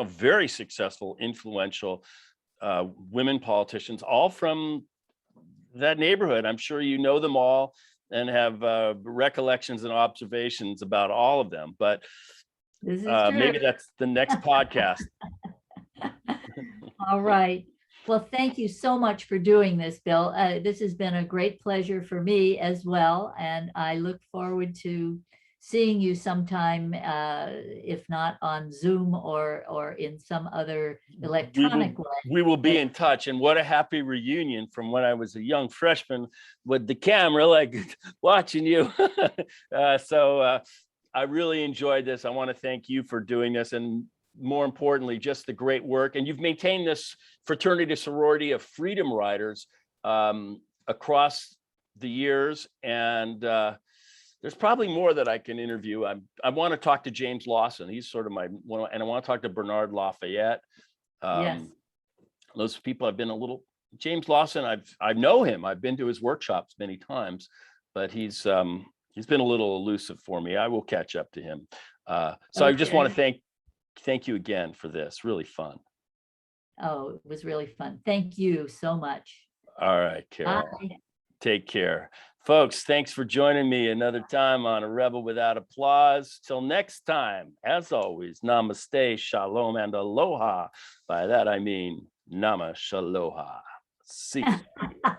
very successful, influential women politicians, all from that neighborhood. I'm sure you know them all and have recollections and observations about all of them. But maybe that's the next podcast. All right. Well, thank you so much for doing this, Bill. This has been a great pleasure for me as well. And I look forward to seeing you sometime, if not on Zoom or in some other electronic way. We will be in touch. And what a happy reunion from when I was a young freshman with the camera, like watching you. I really enjoyed this. I want to thank you for doing this. And more importantly, just the great work. And you've maintained this fraternity sorority of freedom riders across the years. And there's probably more that I can interview. I want to talk to James Lawson. He's sort of my one, and I want to talk to Bernard Lafayette. Yes. Those people have been a little. James Lawson, I know him. I've been to his workshops many times, but he's been a little elusive for me. I will catch up to him. So I just want to thank you again for this. Really fun. Oh, it was really fun. Thank you so much. All right, Carol. Bye. Take care. Folks, thanks for joining me another time on A Rebel Without Applause. Till next time, as always, namaste, shalom, and aloha. By that, I mean nama shaloha. See you.